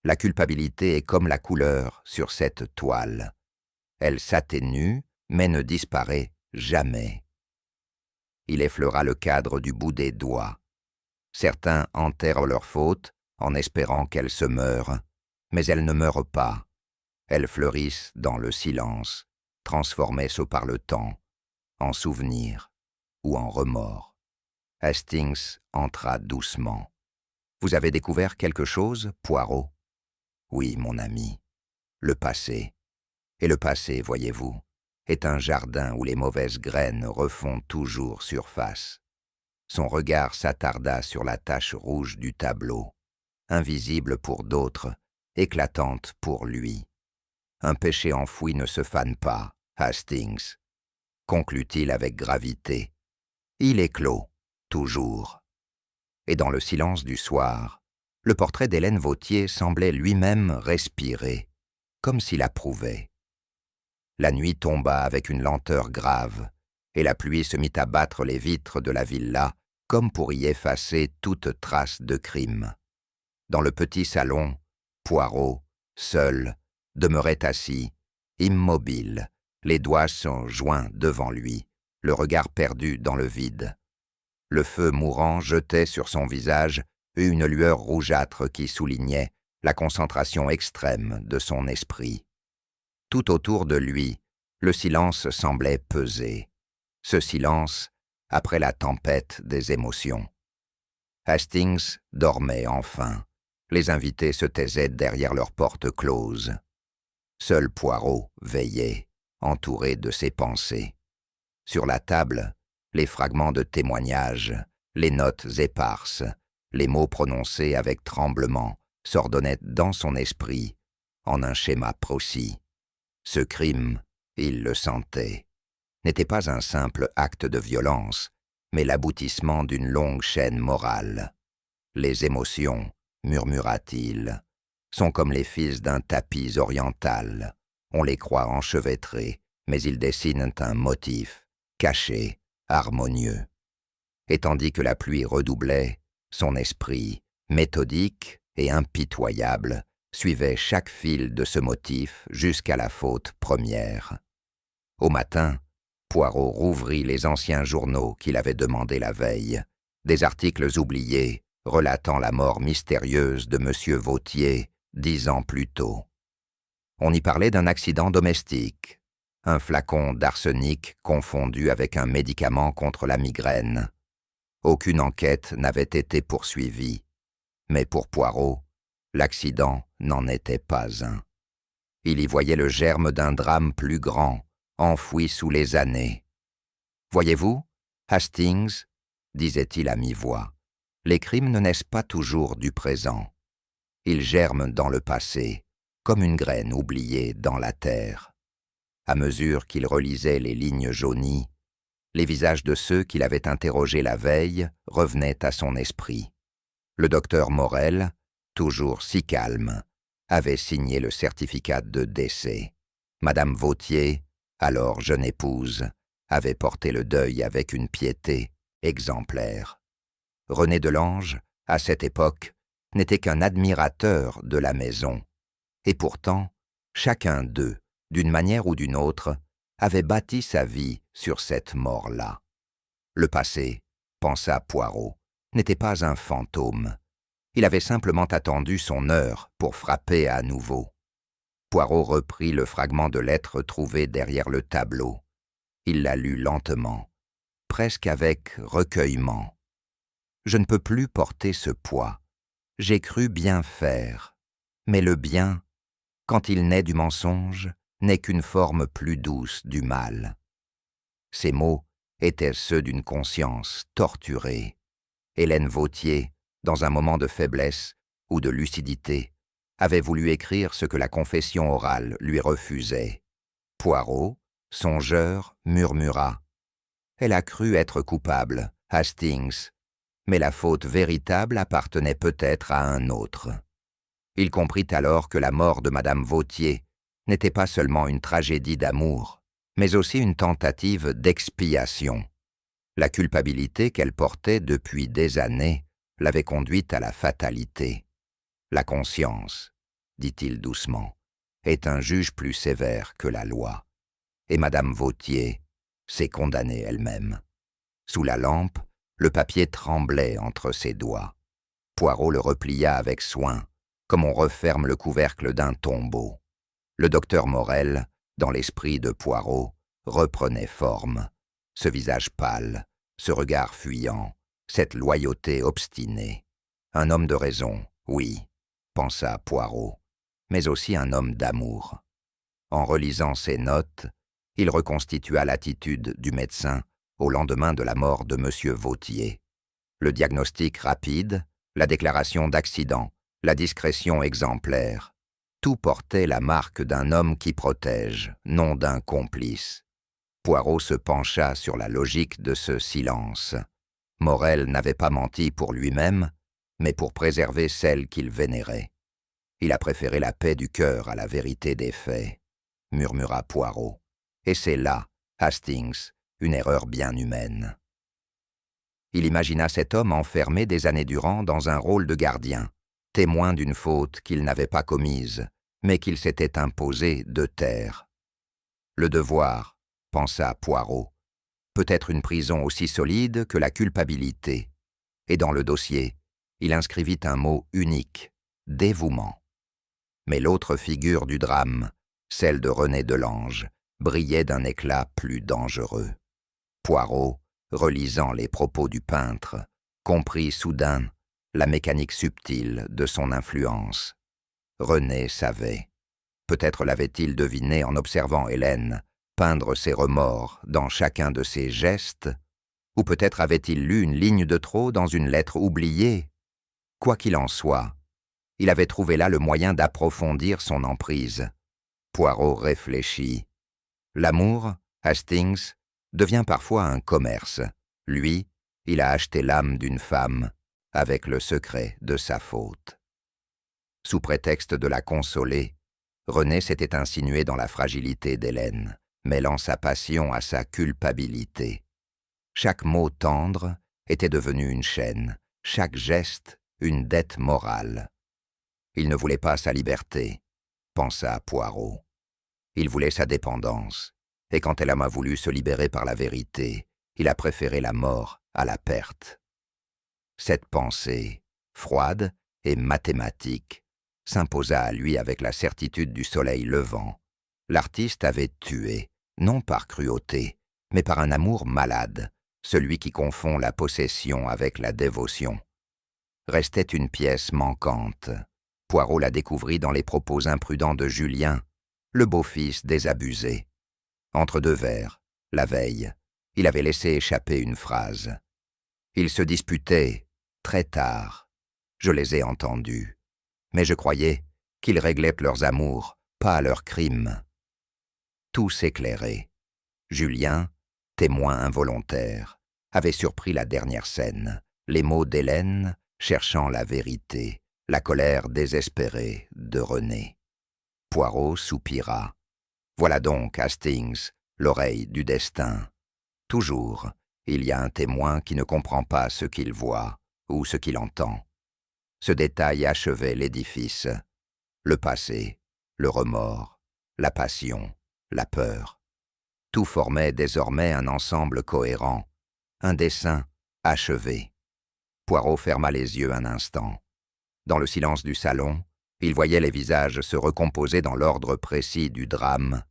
la culpabilité est comme la couleur sur cette toile. Elle s'atténue, mais ne disparaît jamais. » Il effleura le cadre du bout des doigts. Certains enterrent leur faute en espérant qu'elles se meurent, mais elles ne meurent pas. Elles fleurissent dans le silence, transformées par le temps, en souvenirs ou en remords. Hastings entra doucement. « Vous avez découvert quelque chose, Poirot ?»« Oui, mon ami, le passé. Et le passé, voyez-vous, est un jardin où les mauvaises graines refont toujours surface. » Son regard s'attarda sur la tache rouge du tableau, invisible pour d'autres, éclatante pour lui. « Un péché enfoui ne se fane pas, Hastings, » conclut-il avec gravité. « Il est clos, toujours. » Et dans le silence du soir, le portrait d'Hélène Vauthier semblait lui-même respirer, comme s'il approuvait. La nuit tomba avec une lenteur grave, et la pluie se mit à battre les vitres de la villa, comme pour y effacer toute trace de crime. Dans le petit salon, Poirot, seul, demeurait assis, immobile, les doigts sont joints devant lui, le regard perdu dans le vide. Le feu mourant jetait sur son visage une lueur rougeâtre qui soulignait la concentration extrême de son esprit. Tout autour de lui, le silence semblait peser. Ce silence après la tempête des émotions. Hastings dormait enfin. Les invités se taisaient derrière leurs portes closes. Seul Poirot veillait, entouré de ses pensées. Sur la table, les fragments de témoignages, les notes éparses, les mots prononcés avec tremblement s'ordonnaient dans son esprit en un schéma précis. Ce crime, il le sentait, n'était pas un simple acte de violence, mais l'aboutissement d'une longue chaîne morale. Les émotions, murmura-t-il, sont comme les fils d'un tapis oriental. On les croit enchevêtrés, mais ils dessinent un motif, caché, harmonieux. Et tandis que la pluie redoublait, son esprit, méthodique et impitoyable, suivait chaque fil de ce motif jusqu'à la faute première. Au matin, Poirot rouvrit les anciens journaux qu'il avait demandés la veille, des articles oubliés relatant la mort mystérieuse de M. Vauthier 10 ans plus tôt. On y parlait d'un accident domestique, un flacon d'arsenic confondu avec un médicament contre la migraine. Aucune enquête n'avait été poursuivie, mais pour Poirot, l'accident n'en était pas un. Il y voyait le germe d'un drame plus grand, enfoui sous les années. « Voyez-vous, Hastings, disait-il à mi-voix, les crimes ne naissent pas toujours du présent. Ils germent dans le passé, comme une graine oubliée dans la terre. » À mesure qu'il relisait les lignes jaunies, les visages de ceux qu'il avait interrogés la veille revenaient à son esprit. Le docteur Morel, toujours si calme, avait signé le certificat de décès. Madame Vauthier, alors jeune épouse, avait porté le deuil avec une piété exemplaire. René Delange, à cette époque, n'était qu'un admirateur de la maison, et pourtant, chacun d'eux, d'une manière ou d'une autre, avait bâti sa vie sur cette mort-là. Le passé, pensa Poirot, n'était pas un fantôme. Il avait simplement attendu son heure pour frapper à nouveau. Poirot reprit le fragment de lettre trouvé derrière le tableau. Il la lut lentement, presque avec recueillement. « Je ne peux plus porter ce poids. J'ai cru bien faire. Mais le bien, quand il naît du mensonge, n'est qu'une forme plus douce du mal. » Ces mots étaient ceux d'une conscience torturée. Hélène Vauthier, dans un moment de faiblesse ou de lucidité, avait voulu écrire ce que la confession orale lui refusait. Poirot, songeur, murmura. Elle a cru être coupable, Hastings, mais la faute véritable appartenait peut-être à un autre. Il comprit alors que la mort de Madame Vauthier n'était pas seulement une tragédie d'amour, mais aussi une tentative d'expiation. La culpabilité qu'elle portait depuis des années l'avait conduite à la fatalité. La conscience, dit-il doucement, est un juge plus sévère que la loi. Et Madame Vauthier s'est condamnée elle-même. Sous la lampe, le papier tremblait entre ses doigts. Poirot le replia avec soin, comme on referme le couvercle d'un tombeau. Le docteur Morel, dans l'esprit de Poirot, reprenait forme. Ce visage pâle, ce regard fuyant, cette loyauté obstinée. Un homme de raison, oui, pensa Poirot, mais aussi un homme d'amour. En relisant ses notes, il reconstitua l'attitude du médecin au lendemain de la mort de M. Vauthier. Le diagnostic rapide, la déclaration d'accident, la discrétion exemplaire, tout portait la marque d'un homme qui protège, non d'un complice. Poirot se pencha sur la logique de ce silence. Morel n'avait pas menti pour lui-même, mais pour préserver celle qu'il vénérait. Il a préféré la paix du cœur à la vérité des faits, murmura Poirot. Et c'est là, Hastings, une erreur bien humaine. Il imagina cet homme enfermé des années durant dans un rôle de gardien, témoin d'une faute qu'il n'avait pas commise, mais qu'il s'était imposé de taire. Le devoir, pensa Poirot, peut être une prison aussi solide que la culpabilité. Et dans le dossier, il inscrivit un mot unique, dévouement. Mais l'autre figure du drame, celle de René Delange, brillait d'un éclat plus dangereux. Poirot, relisant les propos du peintre, comprit soudain la mécanique subtile de son influence. René savait. Peut-être l'avait-il deviné en observant Hélène peindre ses remords dans chacun de ses gestes, ou peut-être avait-il lu une ligne de trop dans une lettre oubliée. Quoi qu'il en soit, il avait trouvé là le moyen d'approfondir son emprise. Poirot réfléchit. L'amour, Hastings, devient parfois un commerce. Lui, il a acheté l'âme d'une femme avec le secret de sa faute. Sous prétexte de la consoler, René s'était insinué dans la fragilité d'Hélène, mêlant sa passion à sa culpabilité. Chaque mot tendre était devenu une chaîne, chaque geste une dette morale. Il ne voulait pas sa liberté, pensa Poirot. Il voulait sa dépendance, et quand elle en a voulu se libérer par la vérité, il a préféré la mort à la perte. Cette pensée, froide et mathématique, s'imposa à lui avec la certitude du soleil levant. L'artiste avait tué, non par cruauté, mais par un amour malade, celui qui confond la possession avec la dévotion. Restait une pièce manquante. Poirot la découvrit dans les propos imprudents de Julien, le beau-fils désabusé. Entre deux vers, la veille, il avait laissé échapper une phrase. Ils se disputaient très tard. Je les ai entendus. Mais je croyais qu'ils réglaient leurs amours, pas leurs crimes. Tout s'éclairait. Julien, témoin involontaire, avait surpris la dernière scène, les mots d'Hélène cherchant la vérité, la colère désespérée de René. Poirot soupira. Voilà donc, Hastings, l'oreille du destin. Toujours, il y a un témoin qui ne comprend pas ce qu'il voit ou ce qu'il entend. Ce détail achevait l'édifice. Le passé, le remords, la passion, la peur. Tout formait désormais un ensemble cohérent, un dessin achevé. Poirot ferma les yeux un instant. Dans le silence du salon, il voyait les visages se recomposer dans l'ordre précis du drame.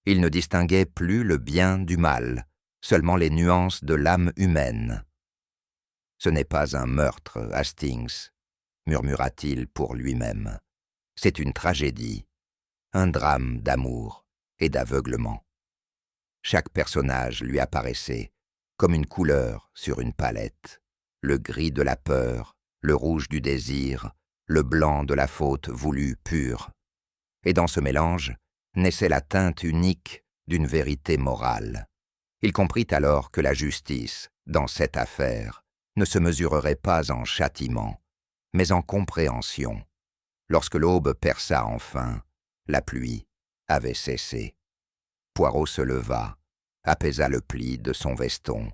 Il ne distinguait plus le bien du mal, seulement les nuances de l'âme humaine. « Ce n'est pas un meurtre, Hastings », murmura-t-il pour lui-même. « C'est une tragédie, un drame d'amour et d'aveuglement. » Chaque personnage lui apparaissait comme une couleur sur une palette, le gris de la peur, le rouge du désir, le blanc de la faute voulue pure. Et dans ce mélange naissait la teinte unique d'une vérité morale. Il comprit alors que la justice, dans cette affaire, ne se mesurerait pas en châtiment, mais en compréhension. Lorsque l'aube perça enfin, la pluie avait cessé. Poirot se leva, apaisa le pli de son veston,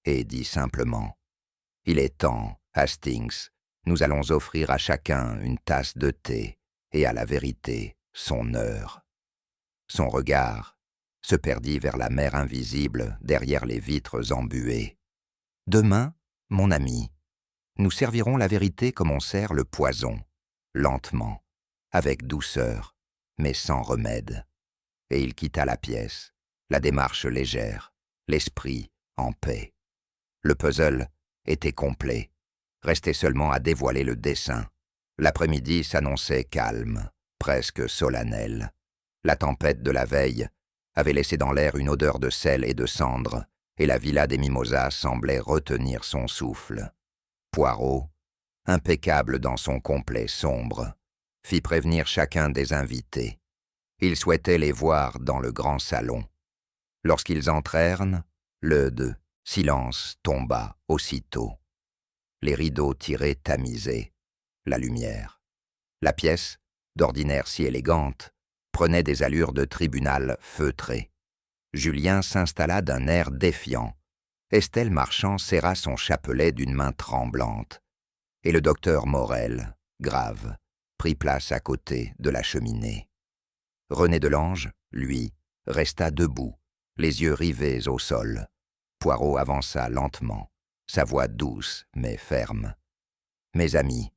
et dit simplement « Il est temps, Hastings, nous allons offrir à chacun une tasse de thé, et à la vérité son heure. » Son regard se perdit vers la mer invisible derrière les vitres embuées. « Demain, mon ami, nous servirons la vérité comme on sert le poison, lentement, avec douceur, mais sans remède. » Et il quitta la pièce, la démarche légère, l'esprit en paix. Le puzzle était complet, restait seulement à dévoiler le dessin. L'après-midi s'annonçait calme, presque solennel. La tempête de la veille avait laissé dans l'air une odeur de sel et de cendre, et la villa des Mimosas semblait retenir son souffle. Poirot, impeccable dans son complet sombre, fit prévenir chacun des invités. Il souhaitait les voir dans le grand salon. Lorsqu'ils entrèrent, silence tomba aussitôt. les rideaux tirés tamisés, la lumière. La pièce, d'ordinaire si élégante, prenait des allures de tribunal feutré. Julien s'installa d'un air défiant. Estelle Marchand serra son chapelet d'une main tremblante. Et le docteur Morel, grave, prit place à côté de la cheminée. René Delange, lui, resta debout, les yeux rivés au sol. Poirot avança lentement, sa voix douce mais ferme. « Mes amis,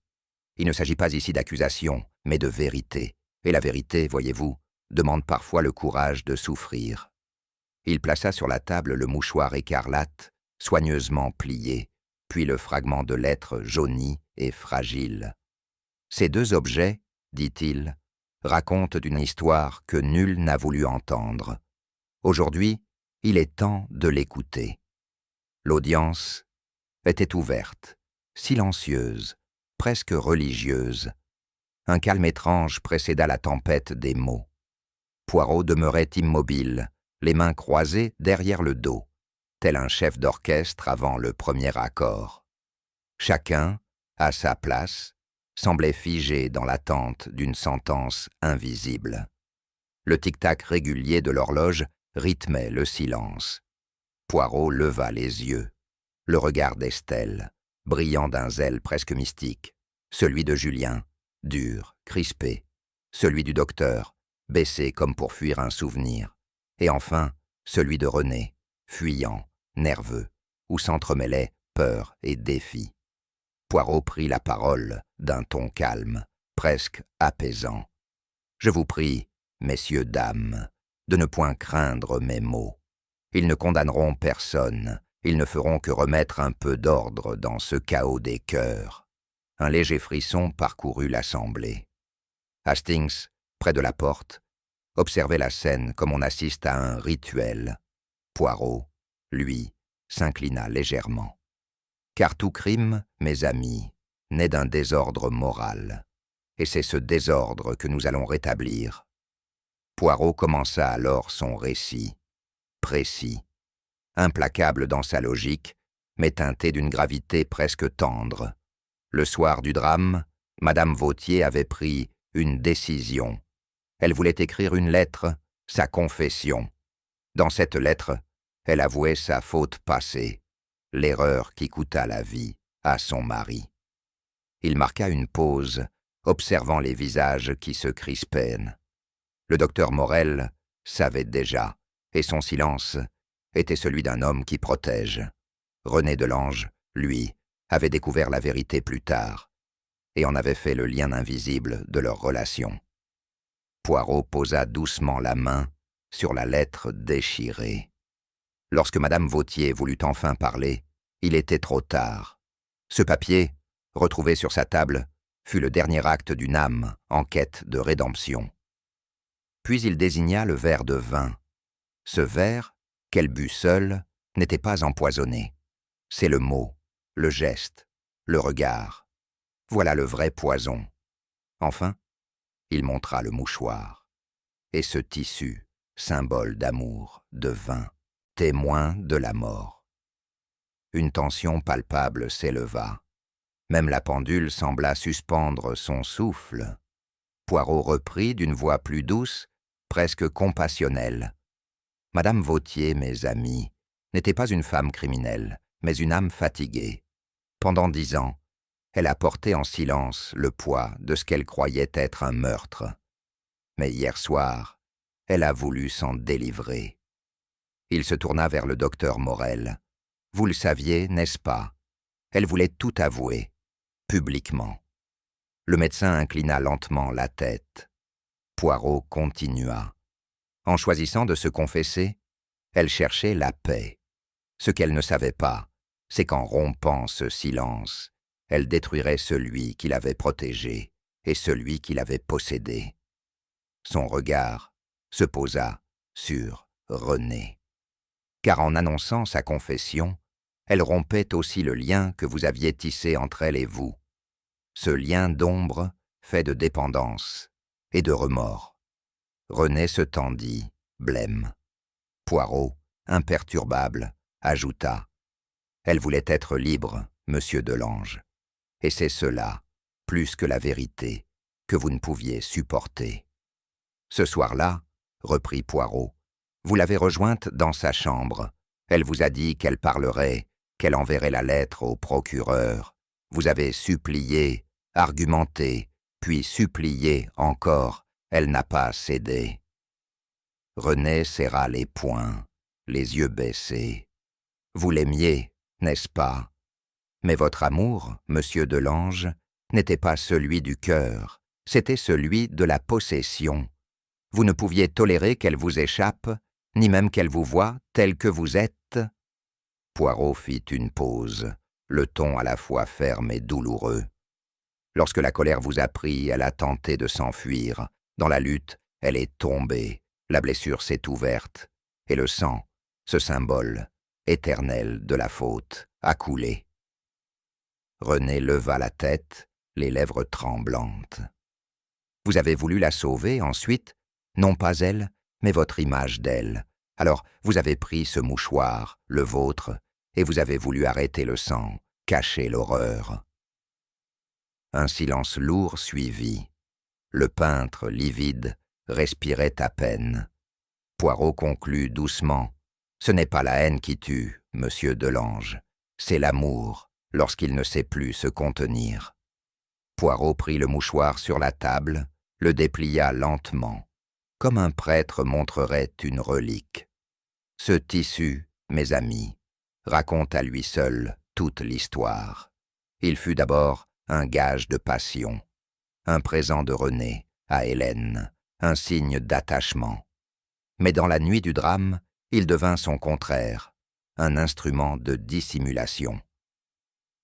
il ne s'agit pas ici d'accusation, mais de vérité. Et la vérité, voyez-vous, demande parfois le courage de souffrir. » Il plaça sur la table le mouchoir écarlate, soigneusement plié, puis le fragment de lettre jauni et fragile. « Ces deux objets, dit-il, racontent une histoire que nul n'a voulu entendre. Aujourd'hui, il est temps de l'écouter. » L'audience était ouverte, silencieuse, presque religieuse. Un calme étrange précéda la tempête des mots. Poirot demeurait immobile, les mains croisées derrière le dos, tel un chef d'orchestre avant le premier accord. Chacun, à sa place, semblait figé dans l'attente d'une sentence invisible. Le tic-tac régulier de l'horloge rythmait le silence. Poirot leva les yeux. Le regard d'Estelle, brillant d'un zèle presque mystique, celui de Julien, dur, crispé, celui du docteur, baissé comme pour fuir un souvenir, et enfin celui de René, fuyant, nerveux, où s'entremêlaient peur et défi. Poirot prit la parole d'un ton calme, presque apaisant. « Je vous prie, messieurs, dames, de ne point craindre mes mots. Ils ne condamneront personne, ils ne feront que remettre un peu d'ordre dans ce chaos des cœurs. » Un léger frisson parcourut l'assemblée. Hastings, près de la porte, observait la scène comme on assiste à un rituel. Poirot, lui, s'inclina légèrement. Car tout crime, mes amis, naît d'un désordre moral, et c'est ce désordre que nous allons rétablir. Poirot commença alors son récit, précis, implacable dans sa logique, mais teinté d'une gravité presque tendre. Le soir du drame, Madame Vautier avait pris une décision. Elle voulait écrire une lettre, sa confession. Dans cette lettre, elle avouait sa faute passée, l'erreur qui coûta la vie à son mari. Il marqua une pause, observant les visages qui se crispaient. Le docteur Morel savait déjà, et son silence était celui d'un homme qui protège. René Delange, lui, avait découvert la vérité plus tard, et en avait fait le lien invisible de leur relation. Poirot posa doucement la main sur la lettre déchirée. Lorsque Madame Vautier voulut enfin parler, il était trop tard. Ce papier, retrouvé sur sa table, fut le dernier acte d'une âme en quête de rédemption. Puis il désigna le verre de vin. Ce verre, qu'elle but seule, n'était pas empoisonné. C'est le mot, le geste, le regard. Voilà le vrai poison. Enfin, il montra le mouchoir. Et ce tissu, symbole d'amour, de vin, témoin de la mort. Une tension palpable s'éleva. Même la pendule sembla suspendre son souffle. Poirot reprit d'une voix plus douce, presque compassionnelle. Madame Vautier, mes amis, n'était pas une femme criminelle, mais une âme fatiguée. Pendant 10 ans, elle a porté en silence le poids de ce qu'elle croyait être un meurtre. Mais hier soir, elle a voulu s'en délivrer. Il se tourna vers le docteur Morel. Vous le saviez, n'est-ce pas? Elle voulait tout avouer, publiquement. Le médecin inclina lentement la tête. Poirot continua. En choisissant de se confesser, elle cherchait la paix. Ce qu'elle ne savait pas, c'est qu'en rompant ce silence, elle détruirait celui qui l'avait protégée et celui qui l'avait possédée. Son regard se posa sur René. Car en annonçant sa confession, elle rompait aussi le lien que vous aviez tissé entre elle et vous. Ce lien d'ombre fait de dépendance et de remords. René se tendit, blême. Poirot, imperturbable, ajouta. Elle voulait être libre, monsieur Delange. Et c'est cela, plus que la vérité, que vous ne pouviez supporter. Ce soir-là, reprit Poirot, vous l'avez rejointe dans sa chambre. Elle vous a dit qu'elle parlerait, qu'elle enverrait la lettre au procureur. Vous avez supplié, argumenté, puis supplié encore. Elle n'a pas cédé. René serra les poings, les yeux baissés. Vous l'aimiez, n'est-ce pas? Mais votre amour, monsieur Delange, n'était pas celui du cœur, c'était celui de la possession. Vous ne pouviez tolérer qu'elle vous échappe, ni même qu'elle vous voie tel que vous êtes. Poirot fit une pause, le ton à la fois ferme et douloureux. Lorsque la colère vous a pris, elle a tenté de s'enfuir. Dans la lutte, elle est tombée, la blessure s'est ouverte, et le sang, ce symbole éternel de la faute, a coulé. René leva la tête, les lèvres tremblantes. Vous avez voulu la sauver ensuite, non pas elle, mais votre image d'elle. Alors vous avez pris ce mouchoir, le vôtre, et vous avez voulu arrêter le sang, cacher l'horreur. Un silence lourd suivit. Le peintre, livide, respirait à peine. Poirot conclut doucement. Ce n'est pas la haine qui tue, monsieur Delange, c'est l'amour, lorsqu'il ne sait plus se contenir. Poirot prit le mouchoir sur la table, le déplia lentement, comme un prêtre montrerait une relique. Ce tissu, mes amis, raconte à lui seul toute l'histoire. Il fut d'abord un gage de passion, un présent de René à Hélène, un signe d'attachement. Mais dans la nuit du drame, il devint son contraire, un instrument de dissimulation.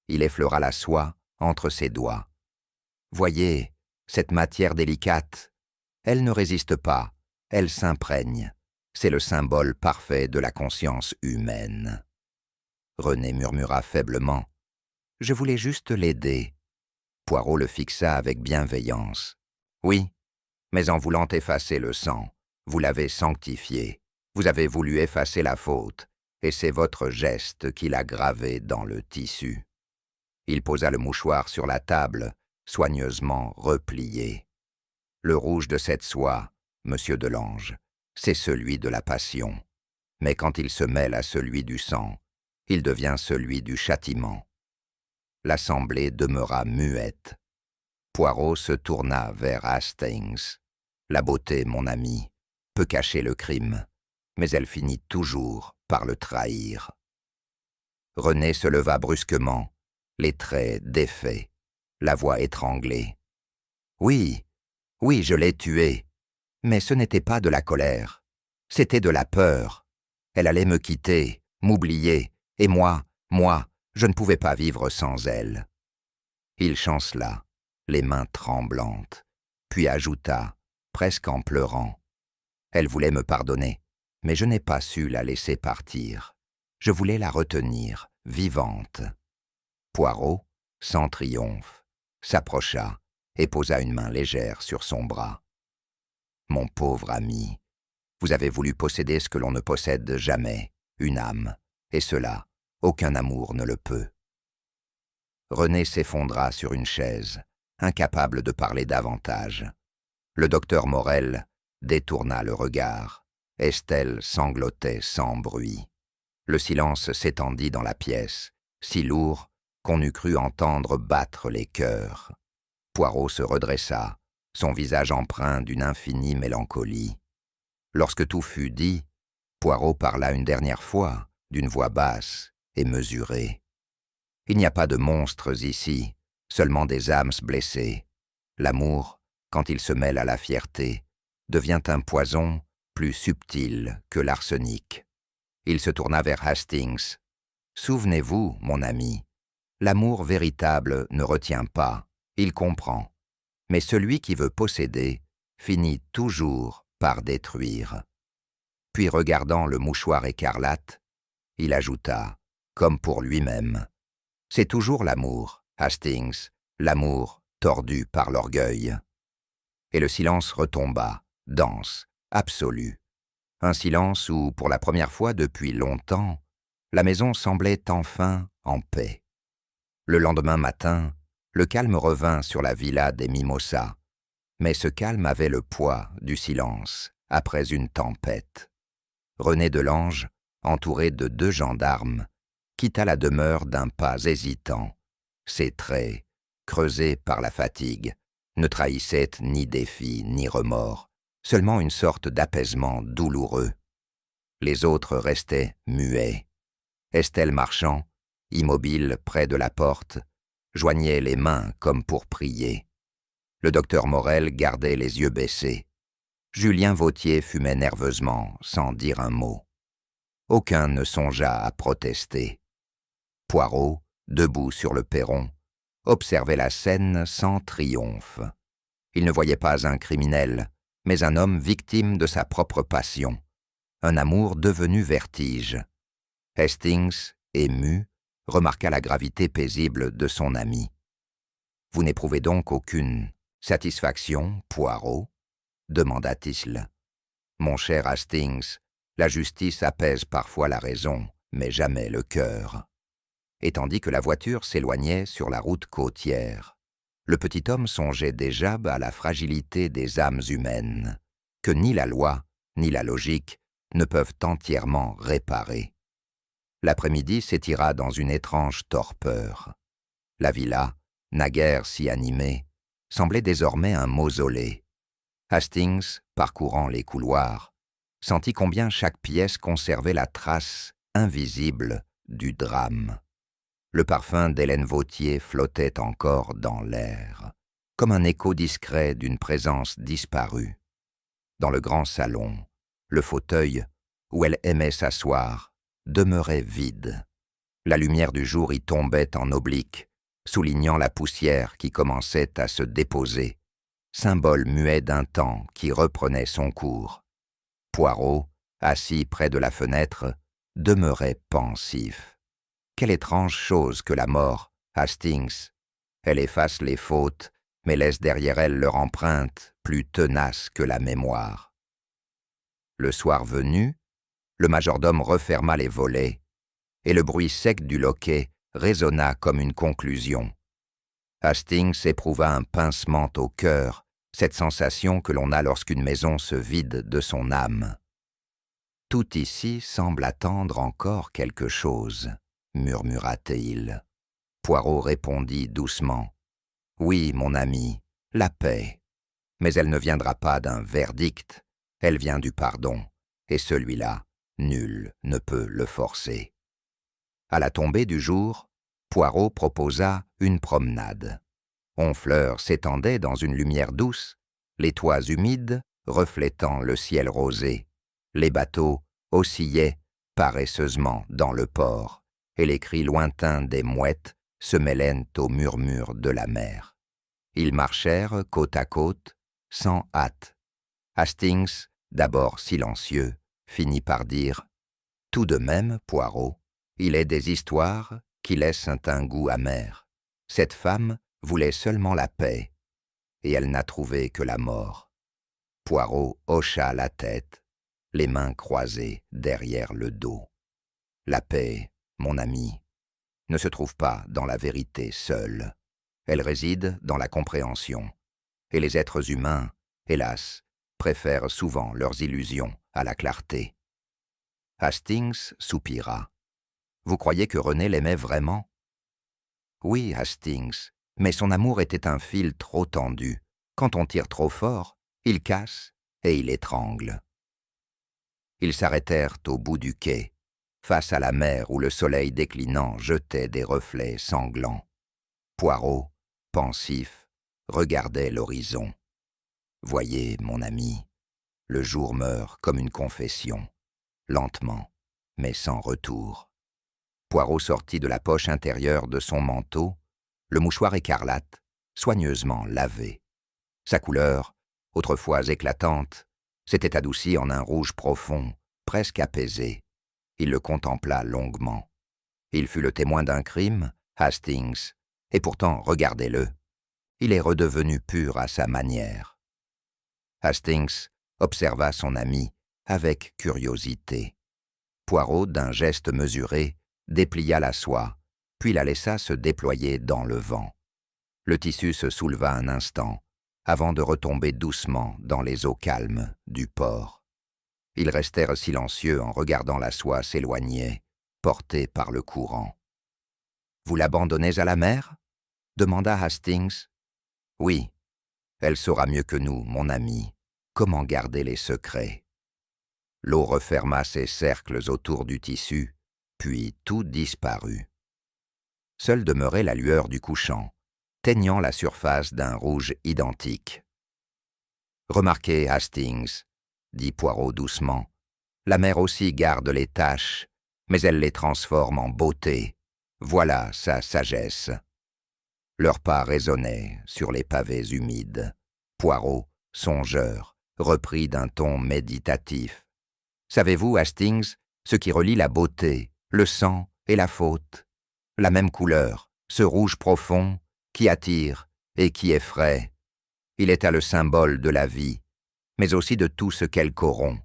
Il effleura la soie entre ses doigts. Voyez, cette matière délicate, elle ne résiste pas, elle s'imprègne. C'est le symbole parfait de la conscience humaine. René murmura faiblement. « Je voulais juste l'aider. » Poirot le fixa avec bienveillance. « Oui, mais en voulant effacer le sang, vous l'avez sanctifié. Vous avez voulu effacer la faute, et c'est votre geste qui l'a gravé dans le tissu. » Il posa le mouchoir sur la table, soigneusement replié. « Le rouge de cette soie, monsieur Delange, c'est celui de la passion. Mais quand il se mêle à celui du sang, il devient celui du châtiment. » L'assemblée demeura muette. Poirot se tourna vers Hastings. La beauté, mon ami, peut cacher le crime, mais elle finit toujours par le trahir. René se leva brusquement, les traits défaits, la voix étranglée. « Oui, oui, je l'ai tuée, mais ce n'était pas de la colère, c'était de la peur. Elle allait me quitter, m'oublier, et moi, je ne pouvais pas vivre sans elle. » Il chancela, les mains tremblantes, puis ajouta, presque en pleurant. « Elle voulait me pardonner, mais je n'ai pas su la laisser partir. Je voulais la retenir, vivante. » Poirot, sans triomphe, s'approcha et posa une main légère sur son bras. « Mon pauvre ami, vous avez voulu posséder ce que l'on ne possède jamais, une âme, et cela, aucun amour ne le peut. » René s'effondra sur une chaise, incapable de parler davantage. Le docteur Morel détourna le regard. Estelle sanglotait sans bruit. Le silence s'étendit dans la pièce, si lourd qu'on eût cru entendre battre les cœurs. Poirot se redressa, son visage empreint d'une infinie mélancolie. Lorsque tout fut dit, Poirot parla une dernière fois, d'une voix basse et mesurée. « Il n'y a pas de monstres ici, seulement des âmes blessées. L'amour, quand il se mêle à la fierté, devient un poison plus subtil que l'arsenic. » Il se tourna vers Hastings. « Souvenez-vous, mon ami, l'amour véritable ne retient pas, il comprend. Mais celui qui veut posséder finit toujours par détruire. » Puis regardant le mouchoir écarlate, il ajouta, comme pour lui-même, « C'est toujours l'amour, Hastings, l'amour tordu par l'orgueil. » Et le silence retomba, dense, absolu. Un silence où, pour la première fois depuis longtemps, la maison semblait enfin en paix. Le lendemain matin, le calme revint sur la villa des Mimosas, mais ce calme avait le poids du silence après une tempête. René Delange, entouré de 2 gendarmes, quitta la demeure d'un pas hésitant. Ses traits, creusés par la fatigue, ne trahissaient ni défi ni remords, seulement une sorte d'apaisement douloureux. Les autres restaient muets. Estelle Marchand, immobile près de la porte, joignait les mains comme pour prier. Le docteur Morel gardait les yeux baissés. Julien Vautier fumait nerveusement, sans dire un mot. Aucun ne songea à protester. Poirot, debout sur le perron, observait la scène sans triomphe. Il ne voyait pas un criminel, mais un homme victime de sa propre passion, un amour devenu vertige. Hastings, ému, remarqua la gravité paisible de son ami. « Vous n'éprouvez donc aucune satisfaction, Poirot ?» demanda-t-il. « Mon cher Hastings, la justice apaise parfois la raison, mais jamais le cœur. » Et tandis que la voiture s'éloignait sur la route côtière, le petit homme songeait déjà à la fragilité des âmes humaines, que ni la loi, ni la logique ne peuvent entièrement réparer. L'après-midi s'étira dans une étrange torpeur. La villa, naguère si animée, semblait désormais un mausolée. Hastings, parcourant les couloirs, sentit combien chaque pièce conservait la trace invisible du drame. Le parfum d'Hélène Vautier flottait encore dans l'air, comme un écho discret d'une présence disparue. Dans le grand salon, le fauteuil, où elle aimait s'asseoir, demeurait vide. La lumière du jour y tombait en oblique, soulignant la poussière qui commençait à se déposer, symbole muet d'un temps qui reprenait son cours. Poirot, assis près de la fenêtre, demeurait pensif. Quelle étrange chose que la mort, Hastings. Elle efface les fautes, mais laisse derrière elle leur empreinte plus tenace que la mémoire. Le soir venu, le majordome referma les volets, et le bruit sec du loquet résonna comme une conclusion. Hastings éprouva un pincement au cœur, cette sensation que l'on a lorsqu'une maison se vide de son âme. « Tout ici semble attendre encore quelque chose », murmura-t-il. Poirot répondit doucement. « Oui, mon ami, la paix. Mais elle ne viendra pas d'un verdict, elle vient du pardon, et celui-là, nul ne peut le forcer. » À la tombée du jour, Poirot proposa une promenade. Honfleur s'étendait dans une lumière douce, les toits humides reflétant le ciel rosé. Les bateaux oscillaient paresseusement dans le port, et les cris lointains des mouettes se mêlaient au murmure de la mer. Ils marchèrent côte à côte, sans hâte. Hastings, d'abord silencieux, finit par dire « Tout de même, Poirot, il est des histoires qui laissent un goût amer. Cette femme voulait seulement la paix, et elle n'a trouvé que la mort. » Poirot hocha la tête, les mains croisées derrière le dos. « La paix, mon ami, ne se trouve pas dans la vérité seule. Elle réside dans la compréhension. Et les êtres humains, hélas, préfèrent souvent leurs illusions à la clarté. » Hastings soupira. « Vous croyez que René l'aimait vraiment ? » « Oui, Hastings, mais son amour était un fil trop tendu. Quand on tire trop fort, il casse et il étrangle. » Ils s'arrêtèrent au bout du quai, face à la mer où le soleil déclinant jetait des reflets sanglants. Poirot, pensif, regardait l'horizon. « Voyez, mon ami, le jour meurt comme une confession, lentement, mais sans retour. » Poirot sortit de la poche intérieure de son manteau le mouchoir écarlate, soigneusement lavé. Sa couleur, autrefois éclatante, s'était adoucie en un rouge profond, presque apaisé. Il le contempla longuement. Il fut le témoin d'un crime, Hastings, et pourtant, regardez-le, il est redevenu pur à sa manière. Hastings observa son ami avec curiosité. Poirot, d'un geste mesuré, déplia la soie, puis la laissa se déployer dans le vent. Le tissu se souleva un instant, avant de retomber doucement dans les eaux calmes du port. Ils restèrent silencieux en regardant la soie s'éloigner, portée par le courant. « Vous l'abandonnez à la mer » demanda Hastings. « Oui, elle saura mieux que nous, mon ami, comment garder les secrets. » L'eau referma ses cercles autour du tissu, puis tout disparut. Seule demeurait la lueur du couchant, teignant la surface d'un rouge identique. « Remarquez, Hastings, » dit Poirot doucement, « la mer aussi garde les taches, mais elle les transforme en beauté. Voilà sa sagesse. » Leurs pas résonnaient sur les pavés humides. Poirot, songeur, reprit d'un ton méditatif. « Savez-vous, Hastings, ce qui relie la beauté, le sang et la faute? La même couleur, ce rouge profond, qui attire et qui effraie. Il est le symbole de la vie, mais aussi de tout ce qu'elle corrompt. »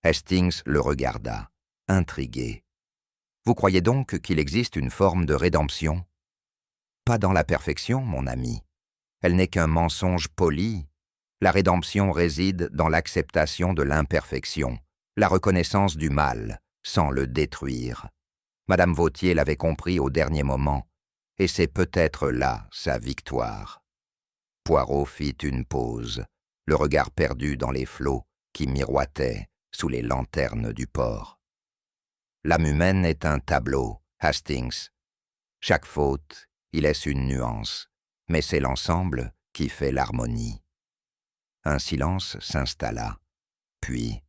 Hastings le regarda, intrigué. « Vous croyez donc qu'il existe une forme de rédemption ? » « Pas dans la perfection, mon ami. Elle n'est qu'un mensonge poli. La rédemption réside dans l'acceptation de l'imperfection, la reconnaissance du mal, sans le détruire. Madame Vautier l'avait compris au dernier moment, et c'est peut-être là sa victoire. » Poirot fit une pause, le regard perdu dans les flots qui miroitaient sous les lanternes du port. « L'âme humaine est un tableau, Hastings. Chaque faute y laisse une nuance, mais c'est l'ensemble qui fait l'harmonie. » Un silence s'installa, puis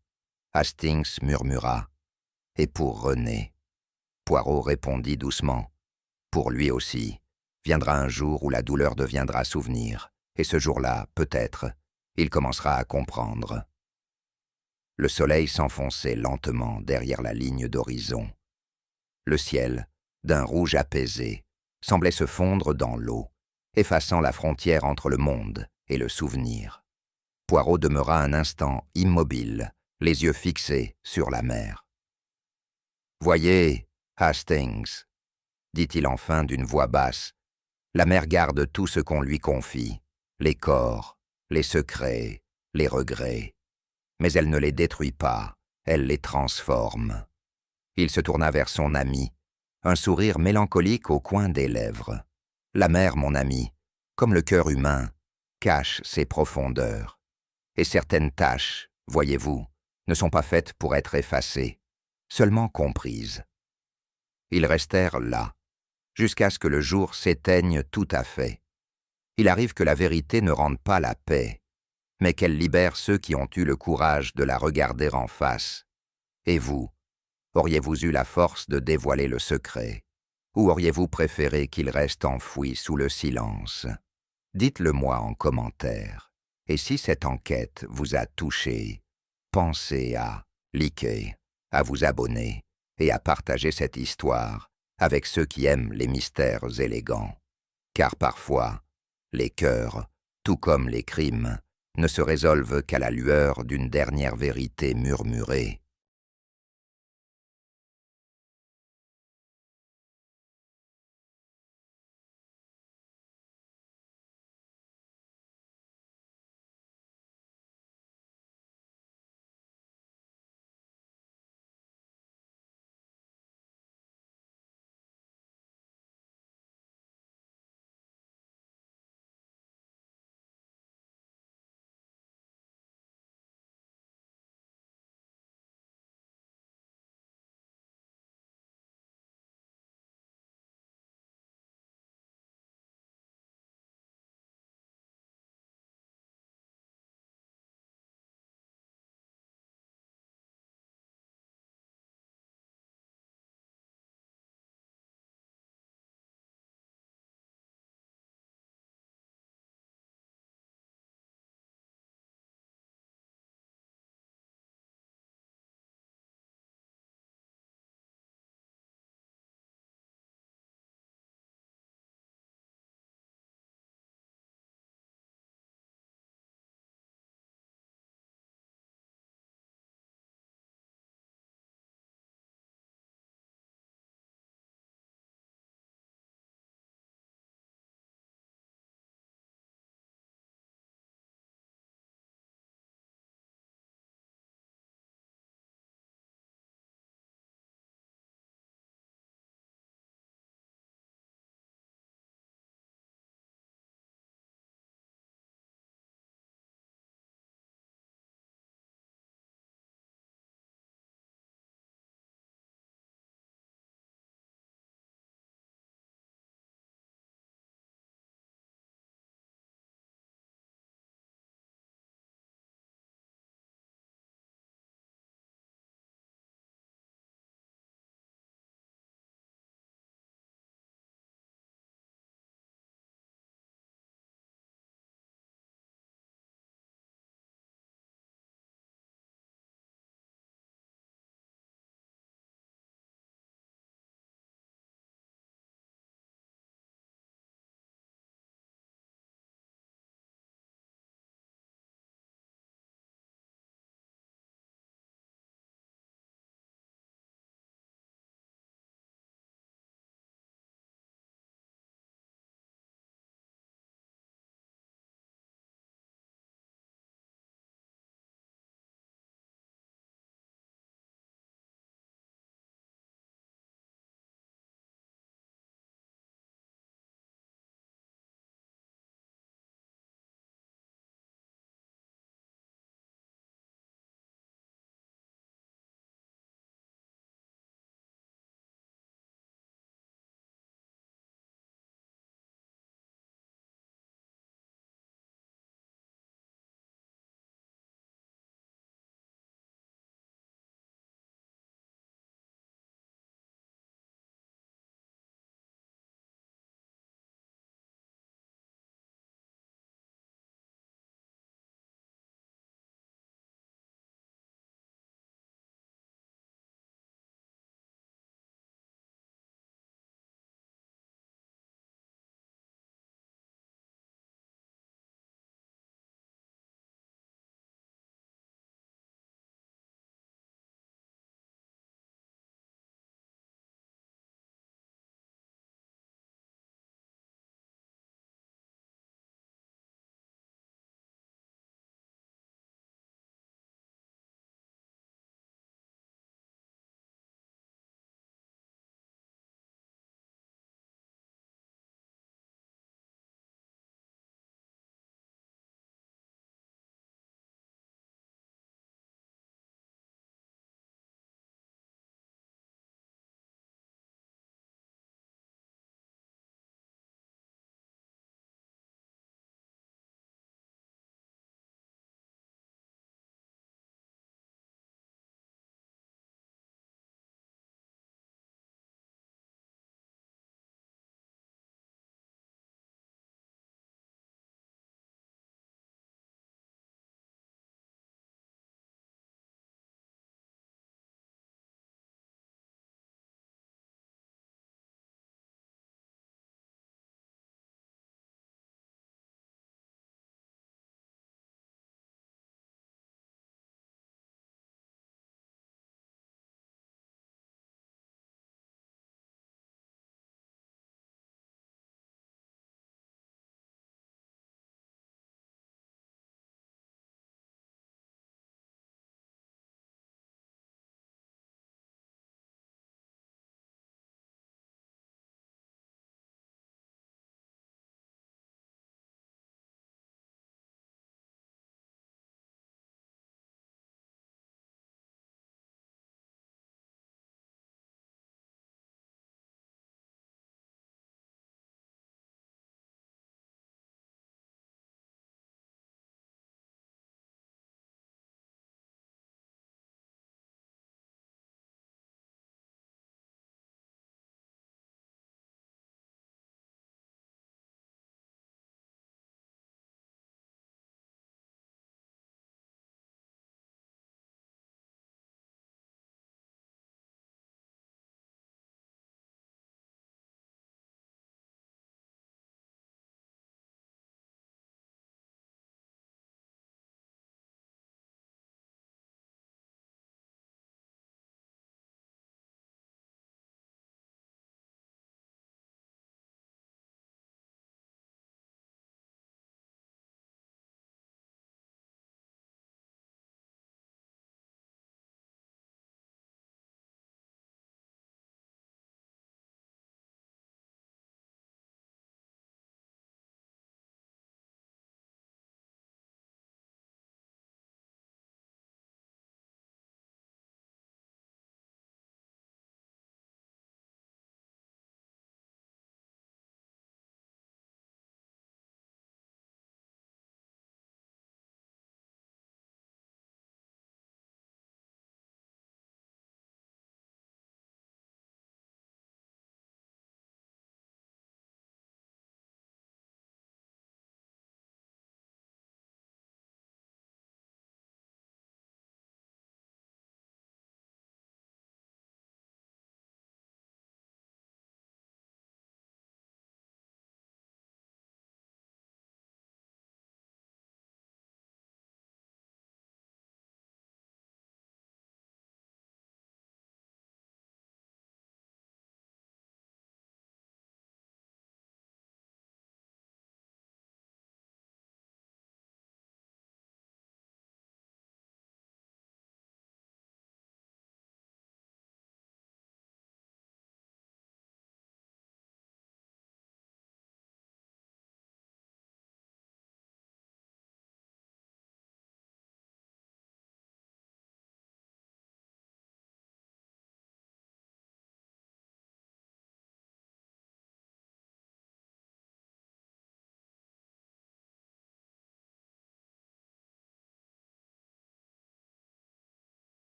Hastings murmura « Et pour René ?» Poirot répondit doucement « Pour lui aussi, viendra un jour où la douleur deviendra souvenir, et ce jour-là, peut-être, il commencera à comprendre. » Le soleil s'enfonçait lentement derrière la ligne d'horizon. Le ciel, d'un rouge apaisé, semblait se fondre dans l'eau, effaçant la frontière entre le monde et le souvenir. Poirot demeura un instant immobile, les yeux fixés sur la mer. « Voyez, Hastings, » dit-il enfin d'une voix basse, « la mer garde tout ce qu'on lui confie, les corps, les secrets, les regrets. Mais elle ne les détruit pas, elle les transforme. » Il se tourna vers son ami, un sourire mélancolique au coin des lèvres. « La mer, mon ami, comme le cœur humain, cache ses profondeurs. Et certaines tâches, voyez-vous, ne sont pas faites pour être effacées, seulement comprises. » Ils restèrent là, jusqu'à ce que le jour s'éteigne tout à fait. Il arrive que la vérité ne rende pas la paix, mais qu'elle libère ceux qui ont eu le courage de la regarder en face. Et vous, auriez-vous eu la force de dévoiler le secret, ou auriez-vous préféré qu'il reste enfoui sous le silence? Dites-le-moi en commentaire. Et si cette enquête vous a touché, pensez à liker, à vous abonner et à partager cette histoire avec ceux qui aiment les mystères élégants. Car parfois, les cœurs, tout comme les crimes, ne se résolvent qu'à la lueur d'une dernière vérité murmurée,